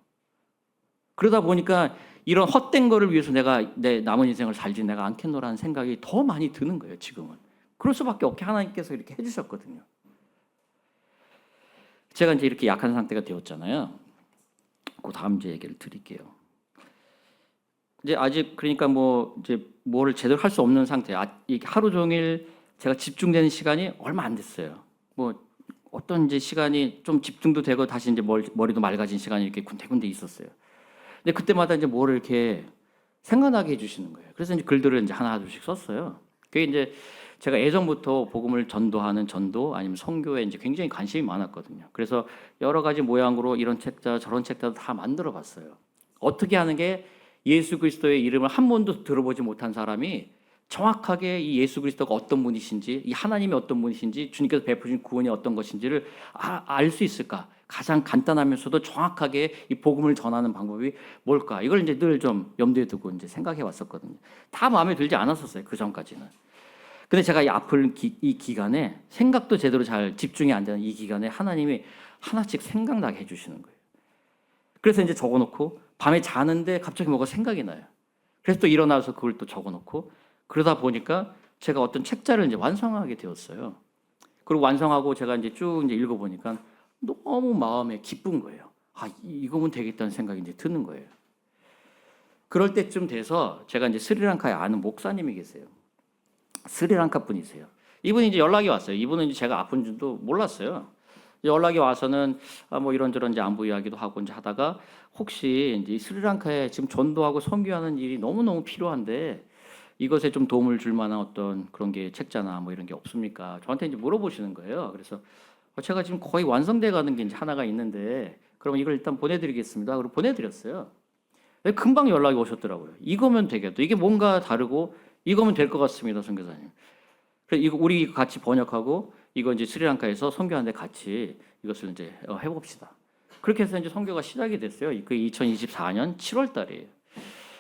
그러다 보니까 이런 헛된 거를 위해서 내가 내 남은 인생을 살지 내가 않겠노라는 생각이 더 많이 드는 거예요. 지금은. 그럴 수밖에 없게 하나님께서 이렇게 해주셨거든요. 제가 이제 이렇게 약한 상태가 되었잖아요. 그 다음 이제 얘기를 드릴게요. 이제 아직 그러니까 뭐 이제 뭐를 제대로 할 수 없는 상태. 이게 하루 종일 제가 집중되는 시간이 얼마 안 됐어요. 뭐 어떤 이제 시간이 좀 집중도 되고 다시 이제 머리도 맑아진 시간이 이렇게 군데군데 있었어요. 근데 그때마다 이제 뭐를 이렇게 생각나게 해주시는 거예요. 그래서 이제 글들을 이제 하나둘씩 썼어요. 그게 이제 제가 예전부터 복음을 전도하는 전도 아니면 선교에 이제 굉장히 관심이 많았거든요. 그래서 여러 가지 모양으로 이런 책자 저런 책자도 다 만들어봤어요. 어떻게 하는 게 예수 그리스도의 이름을 한 번도 들어보지 못한 사람이 정확하게 이 예수 그리스도가 어떤 분이신지, 이 하나님이 어떤 분이신지, 주님께서 베푸신 구원이 어떤 것인지를 알 수 있을까? 가장 간단하면서도 정확하게 이 복음을 전하는 방법이 뭘까? 이걸 이제 늘 좀 염두에 두고 이제 생각해 왔었거든요. 다 마음에 들지 않았었어요. 그 전까지는. 근데 제가 이 아플 이 기간에 생각도 제대로 잘 집중이 안 되는 이 기간에 하나님이 하나씩 생각나게 해주시는 거예요. 그래서 이제 적어놓고 밤에 자는데 갑자기 뭐가 생각이 나요. 그래서 또 일어나서 그걸 또 적어놓고 그러다 보니까 제가 어떤 책자를 이제 완성하게 되었어요. 그리고 완성하고 제가 이제 쭉 이제 읽어보니까 너무 마음에 기쁜 거예요. 이거면 되겠다는 생각이 이제 드는 거예요. 그럴 때쯤 돼서 제가 이제 스리랑카에 아는 목사님이 계세요. 스리랑카 분이세요. 이분이 이제 연락이 왔어요. 이분은 이제 제가 아픈 줄도 몰랐어요. 연락이 와서는 뭐 이런저런 이제 안부 이야기도 하고 이제 하다가 혹시 이제 스리랑카에 지금 전도하고 선교하는 일이 너무너무 필요한데 이것에 좀 도움을 줄 만한 어떤 그런 게 책자나 뭐 이런 게 없습니까? 저한테 이제 물어보시는 거예요. 그래서 제가 지금 거의 완성돼 가는 게 이제 하나가 있는데 그럼 이걸 일단 보내드리겠습니다. 그리고 보내드렸어요. 금방 연락이 오셨더라고요. 이거면 되겠다. 이게 뭔가 다르고 이거면 될 것 같습니다, 선교사님. 그래서 이거 우리 같이 번역하고 이거 이제 스리랑카에서 선교하는데 같이 이것을 이제 해봅시다. 그렇게 해서 이제 선교가 시작이 됐어요. 그 2024년 7월 달이에요.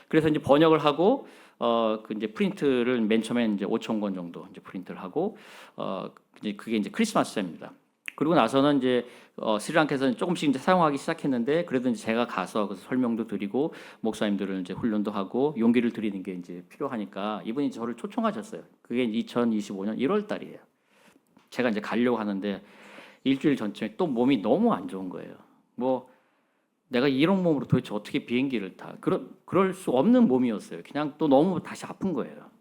그래서 이제 번역을 하고 그 이제 프린트를 맨 처음에 이제 5,000권 정도 이제 프린트를 하고 이제 그게 이제 크리스마스 때입니다. 그리고 나서는 이제 스리랑카에서는 조금씩 이제 사용하기 시작했는데 그래도 이제 제가 가서 그 설명도 드리고 목사님들을 이제 훈련도 하고 용기를 드리는 게 이제 필요하니까 이분이 저를 초청하셨어요. 그게 2025년 1월 달이에요. 제가 이제 가려고 하는데 일주일 전쯤에 또 몸이 너무 안 좋은 거예요. 뭐 내가 이런 몸으로 도대체 어떻게 비행기를 타? 그럴 수 없는 몸이었어요. 그냥 또 너무 다시 아픈 거예요.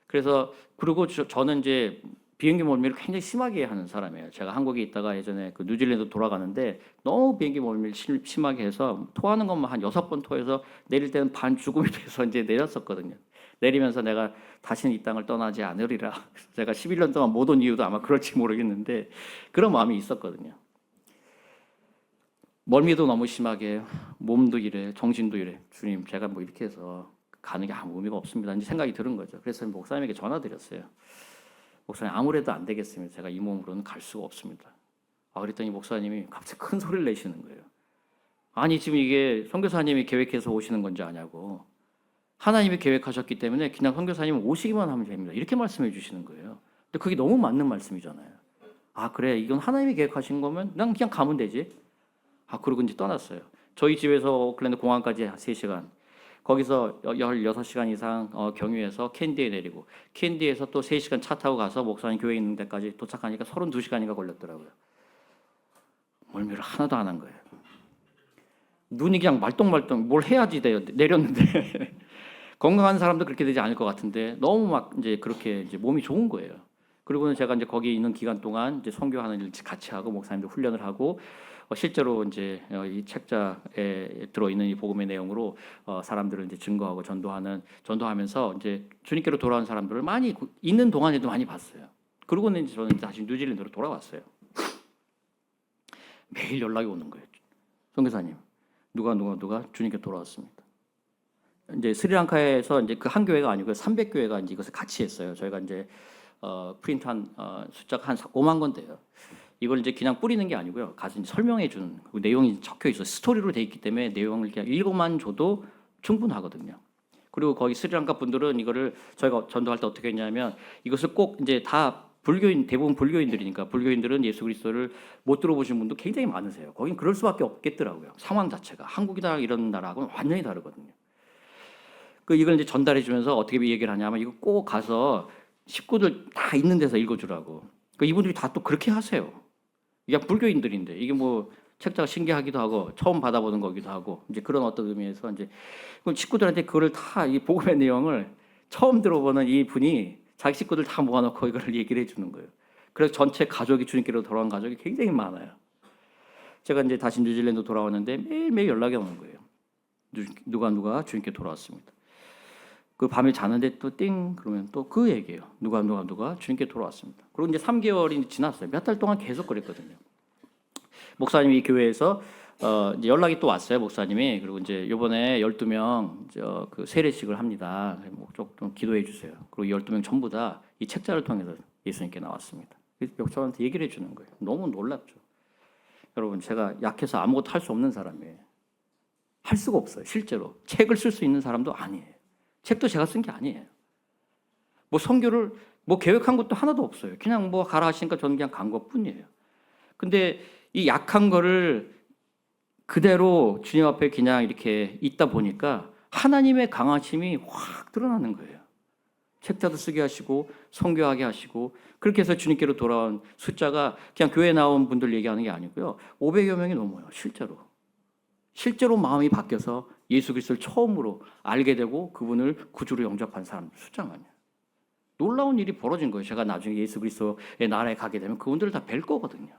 그래서 그리고 저는 이제 비행기 멀미를 굉장히 심하게 하는 사람이에요. 제가 한국에 있다가 예전에 그 뉴질랜드 돌아가는데 너무 비행기 멀미를 심하게 해서 토하는 것만 한 6번 토해서 내릴 때는 반 죽음이 돼서 이제 내렸었거든요. 내리면서 내가 다시는 이 땅을 떠나지 않으리라. 제가 11년 동안 못 온 이유도 아마 그럴지 모르겠는데 그런 마음이 있었거든요. 멀미도 너무 심하게 몸도 이래 정신도 이래 주님 제가 뭐 이렇게 해서 가는 게 아무 의미가 없습니다. 이제 생각이 드는 거죠. 그래서 목사님에게 전화드렸어요. 목사님 아무래도 안 되겠습니다. 제가 이 몸으로는 갈 수가 없습니다. 그랬더니 목사님이 갑자기 큰 소리를 내시는 거예요. 아니 지금 이게 선교사님이 계획해서 오시는 건지 아냐고. 하나님이 계획하셨기 때문에 그냥 선교사님 오시기만 하면 됩니다. 이렇게 말씀해 주시는 거예요. 근데 그게 너무 맞는 말씀이잖아요. 그래 이건 하나님이 계획하신 거면 난 그냥 가면 되지. 그러고 이제 떠났어요. 저희 집에서 오클랜드 공항까지 3시간. 거기서 16시간 이상 경유해서 캔디에 내리고 캔디에서 또 3시간 차 타고 가서 목사님 교회 있는 데까지 도착하니까 32시간인가 걸렸더라고요. 멀미를 하나도 안 한 거예요. 눈이 그냥 말똥말똥 뭘 해야지 돼요. 내렸는데 건강한 사람도 그렇게 되지 않을 것 같은데 너무 막 이제 그렇게 이제 몸이 좋은 거예요. 그리고는 제가 이제 거기 있는 기간 동안 이제 선교하는 일 같이 하고 목사님들 훈련을 하고 실제로 이제 이 책자에 들어 있는 이 복음의 내용으로 사람들을 이제 증거하고 전도하면서 이제 주님께로 돌아온 사람들을 많이 있는 동안에도 많이 봤어요. 그러고는 이제 저는 다시 뉴질랜드로 돌아왔어요. 매일 연락이 오는 거예요. 선교사님, 누가 주님께 돌아왔습니다. 이제 스리랑카에서 이제 그 한 교회가 아니고 300교회가 이제 이것을 같이 했어요. 저희가 이제 프린트한 숫자가 한 5만 건대요. 이걸 이제 그냥 뿌리는 게 아니고요. 가서 이제 설명해 주는 그 내용이 적혀 있어. 스토리로 돼 있기 때문에 내용을 그냥 읽어만 줘도 충분하거든요. 그리고 거기 스리랑카 분들은 이거를 저희가 전도할 때 어떻게 했냐면 이것을 꼭 이제 다 대부분 불교인들이니까 불교인들은 예수 그리스도를 못 들어보신 분도 굉장히 많으세요. 거긴 그럴 수밖에 없겠더라고요. 상황 자체가 한국이나 이런 나라하고는 완전히 다르거든요. 이걸 이제 전달해 주면서 어떻게 얘기를 하냐면 이거 꼭 가서 식구들 다 있는 데서 읽어주라고. 이분들이 다 또 그렇게 하세요. 이게 불교인들인데 이게 뭐 책자가 신기하기도 하고 처음 받아보는 거기도 하고 이제 그런 어떤 의미에서 이제 식구들한테 그거를 다 이 복음의 내용을 처음 들어보는 이 분이 자기 식구들 다 모아놓고 이거를 얘기를 해주는 거예요. 그래서 전체 가족이 주님께로 돌아온 가족이 굉장히 많아요. 제가 이제 다시 뉴질랜드 돌아왔는데 매일매일 연락이 오는 거예요. 누가 주님께 돌아왔습니다. 그 밤에 자는데 또 띵 그러면 또 그 얘기예요. 누가 주님께 돌아왔습니다. 그리고 이제 3개월이 지났어요. 몇 달 동안 계속 그랬거든요. 목사님이 교회에서 이제 연락이 또 왔어요. 목사님이 그리고 이제 이번에 12명 그 세례식을 합니다. 좀 기도해 주세요. 그리고 12명 전부 다 이 책자를 통해서 예수님께 나왔습니다. 그래서 저한테 얘기를 해주는 거예요. 너무 놀랍죠. 여러분 제가 약해서 아무것도 할 수 없는 사람이에요. 할 수가 없어요. 실제로 책을 쓸 수 있는 사람도 아니에요. 책도 제가 쓴 게 아니에요. 뭐 선교를 뭐 계획한 것도 하나도 없어요. 그냥 뭐 가라 하시니까 저는 그냥 간 것뿐이에요. 근데 이 약한 거를 그대로 주님 앞에 그냥 이렇게 있다 보니까 하나님의 강하심이 확 드러나는 거예요. 책자도 쓰게 하시고 선교하게 하시고 그렇게 해서 주님께로 돌아온 숫자가 그냥 교회 나온 분들 얘기하는 게 아니고요. 500여 명이 넘어요. 실제로 마음이 바뀌어서 예수 그리스도를 처음으로 알게 되고 그분을 구주로 영접한 사람들 숫자만요. 놀라운 일이 벌어진 거예요. 제가 나중에 예수 그리스도의 나라에 가게 되면 그분들을 다 뵐 거거든요.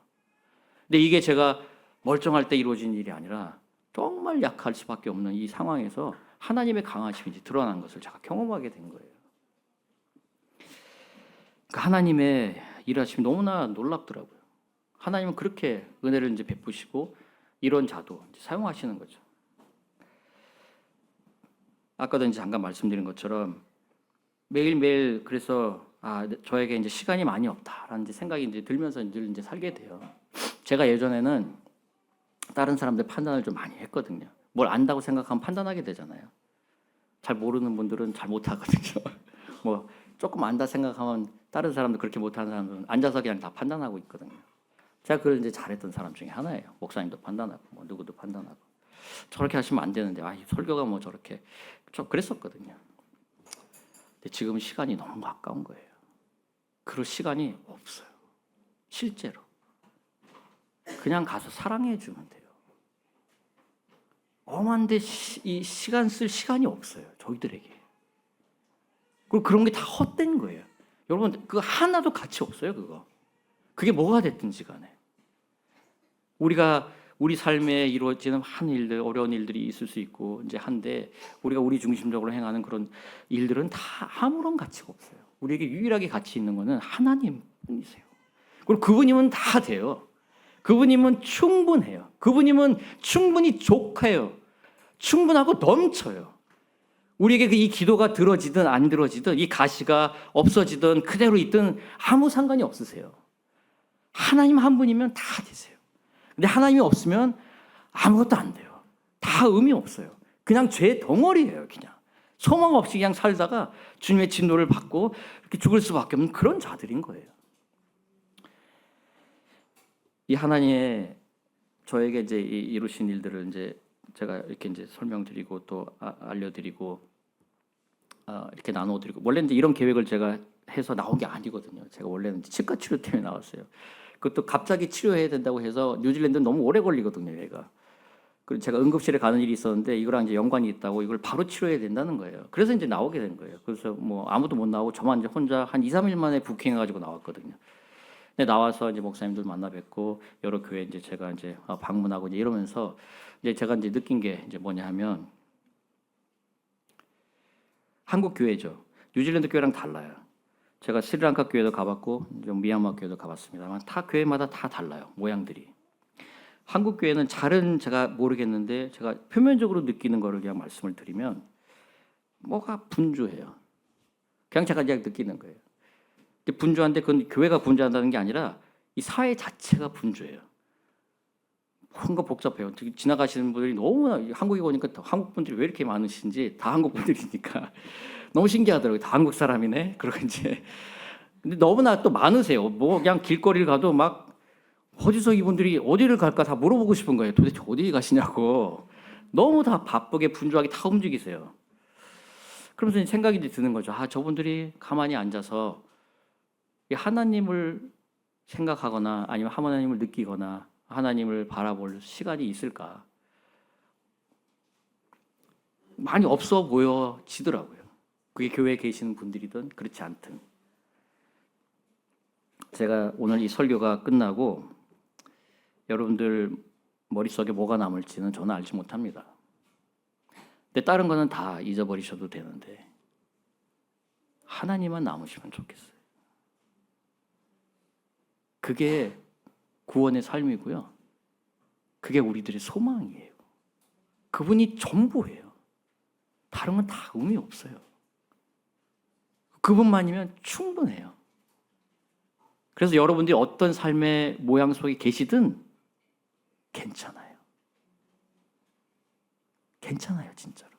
근데 이게 제가 멀쩡할 때 이루어진 일이 아니라 정말 약할 수밖에 없는 이 상황에서 하나님의 강하심이 드러난 것을 제가 경험하게 된 거예요. 그러니까 하나님의 일하심이 너무나 놀랍더라고요. 하나님은 그렇게 은혜를 이제 베푸시고 이런 자도 이제 사용하시는 거죠. 아까도 이제 잠깐 말씀드린 것처럼 매일매일 그래서 저에게 이제 시간이 많이 없다라는 이제 생각이 이제 들면서 늘 이제 살게 돼요. 제가 예전에는 다른 사람들 판단을 좀 많이 했거든요. 뭘 안다고 생각하면 판단하게 되잖아요. 잘 모르는 분들은 잘 못하거든요. 뭐 조금 안다 생각하면 다른 사람들 그렇게 못하는 사람들은 앉아서 그냥 다 판단하고 있거든요. 제가 그걸 이제 잘했던 사람 중에 하나예요. 목사님도 판단하고 뭐 누구도 판단하고 저렇게 하시면 안 되는데 설교가 뭐 저렇게 좀 그랬었거든요. 근데 지금 시간이 너무 아까운 거예요. 그럴 시간이 없어요. 실제로 그냥 가서 사랑해 주면 돼요. 엄한데 이 시간 쓸 시간이 없어요. 저희들에게. 그리고 그런 게 다 헛된 거예요. 여러분 그 하나도 가치 없어요. 그게 뭐가 됐든지 간에 우리 삶에 이루어지는 많은 일들, 어려운 일들이 있을 수 있고 이제 한데 우리가 우리 중심적으로 행하는 그런 일들은 다 아무런 가치가 없어요. 우리에게 유일하게 가치 있는 거는 하나님뿐이세요. 그리고 그분이면 다 돼요. 그분이면 충분해요. 그분이면 충분히 족해요. 충분하고 넘쳐요. 우리에게 이 기도가 들어지든 안 들어지든 이 가시가 없어지든 그대로 있든 아무 상관이 없으세요. 하나님 한 분이면 다 되세요. 근데 하나님이 없으면 아무것도 안 돼요. 다 의미 없어요. 그냥 죄 덩어리예요. 그냥 소망 없이 그냥 살다가 주님의 진노를 받고 이렇게 죽을 수밖에 없는 그런 자들인 거예요. 이 하나님의 저에게 이제 이루신 일들을 이제 제가 이렇게 이제 설명드리고 또 알려드리고 이렇게 나눠드리고 원래는 이제 이런 계획을 제가 해서 나온 게 아니거든요. 제가 원래는 치과 치료 때문에 나왔어요. 그것도 갑자기 치료해야 된다고 해서 뉴질랜드는 너무 오래 걸리거든요. 얘가. 그리고 제가 응급실에 가는 일이 있었는데 이거랑 이제 연관이 있다고 이걸 바로 치료해야 된다는 거예요. 그래서 이제 나오게 된 거예요. 그래서 뭐 아무도 못 나오고 저만 이제 혼자 한 2, 3일 만에 부킹해가지고 나왔거든요. 근데 나와서 이제 목사님들 만나 뵙고 여러 교회 이제 제가 이제 방문하고 이제 이러면서 이제 제가 이제 느낀 게 이제 뭐냐 하면 한국 교회죠. 뉴질랜드 교회랑 달라요. 제가 스리랑카 교회도 가봤고 미얀마 교회도 가봤습니다만 다 교회마다 다 달라요. 모양들이. 한국 교회는 잘은 제가 모르겠는데 제가 표면적으로 느끼는 거를 그냥 말씀을 드리면 뭐가 분주해요. 그냥 제가 그냥 느끼는 거예요. 분주한데 그건 교회가 분주한다는 게 아니라 이 사회 자체가 분주해요. 뭔가 복잡해요. 지나가시는 분들이 너무나 한국에 오니까 한국 분들이 왜 이렇게 많으신지 다 한국 분들이니까 너무 신기하더라고요. 다 한국 사람이네. 그러고 이제 근데 너무나 또 많으세요. 뭐 그냥 길거리를 가도 막 어디서 이분들이 어디를 갈까 다 물어보고 싶은 거예요. 도대체 어디 가시냐고. 너무 다 바쁘게 분주하게 다 움직이세요. 그러면서 생각이 드는 거죠. 저분들이 가만히 앉아서 하나님을 생각하거나 아니면 하나님을 느끼거나 하나님을 바라볼 시간이 있을까? 많이 없어 보여지더라고요. 그게 교회에 계시는 분들이든 그렇지 않든. 제가 오늘 이 설교가 끝나고 여러분들 머릿속에 뭐가 남을지는 저는 알지 못합니다. 근데 다른 거는 다 잊어버리셔도 되는데 하나님만 남으시면 좋겠어요. 그게 구원의 삶이고요. 그게 우리들의 소망이에요. 그분이 전부예요. 다른 건 다 의미 없어요. 그분만이면 충분해요. 그래서 여러분들이 어떤 삶의 모양 속에 계시든 괜찮아요. 괜찮아요, 진짜로.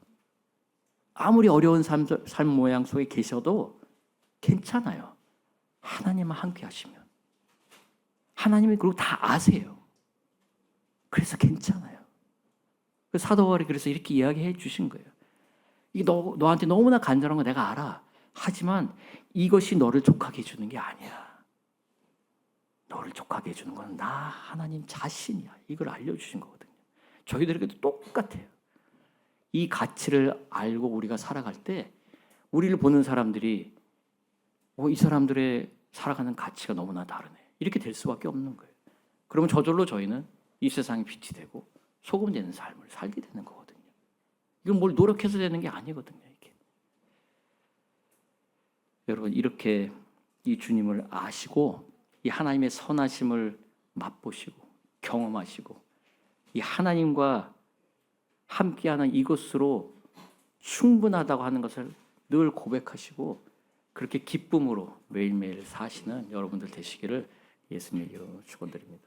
아무리 어려운 삶 모양 속에 계셔도 괜찮아요. 하나님만 함께 하시면. 하나님이 그리고 다 아세요. 그래서 괜찮아요. 사도 바울이 그래서 이렇게 이야기해 주신 거예요. 이게 너한테 너무나 간절한 거 내가 알아. 하지만 이것이 너를 족하게 해주는 게 아니야. 너를 족하게 해주는 건 나 하나님 자신이야. 이걸 알려주신 거거든요. 저희들에게도 똑같아요. 이 가치를 알고 우리가 살아갈 때 우리를 보는 사람들이 이 사람들의 살아가는 가치가 너무나 다르네. 이렇게 될 수밖에 없는 거예요. 그러면 저절로 저희는 이 세상의 빛이 되고 소금 되는 삶을 살게 되는 거거든요. 이건 뭘 노력해서 되는 게 아니거든요. 이게. 여러분 이렇게 이 주님을 아시고 이 하나님의 선하심을 맛보시고 경험하시고 이 하나님과 함께하는 이것으로 충분하다고 하는 것을 늘 고백하시고 그렇게 기쁨으로 매일매일 사시는 여러분들 되시기를 예수님 이름으로 축원드립니다.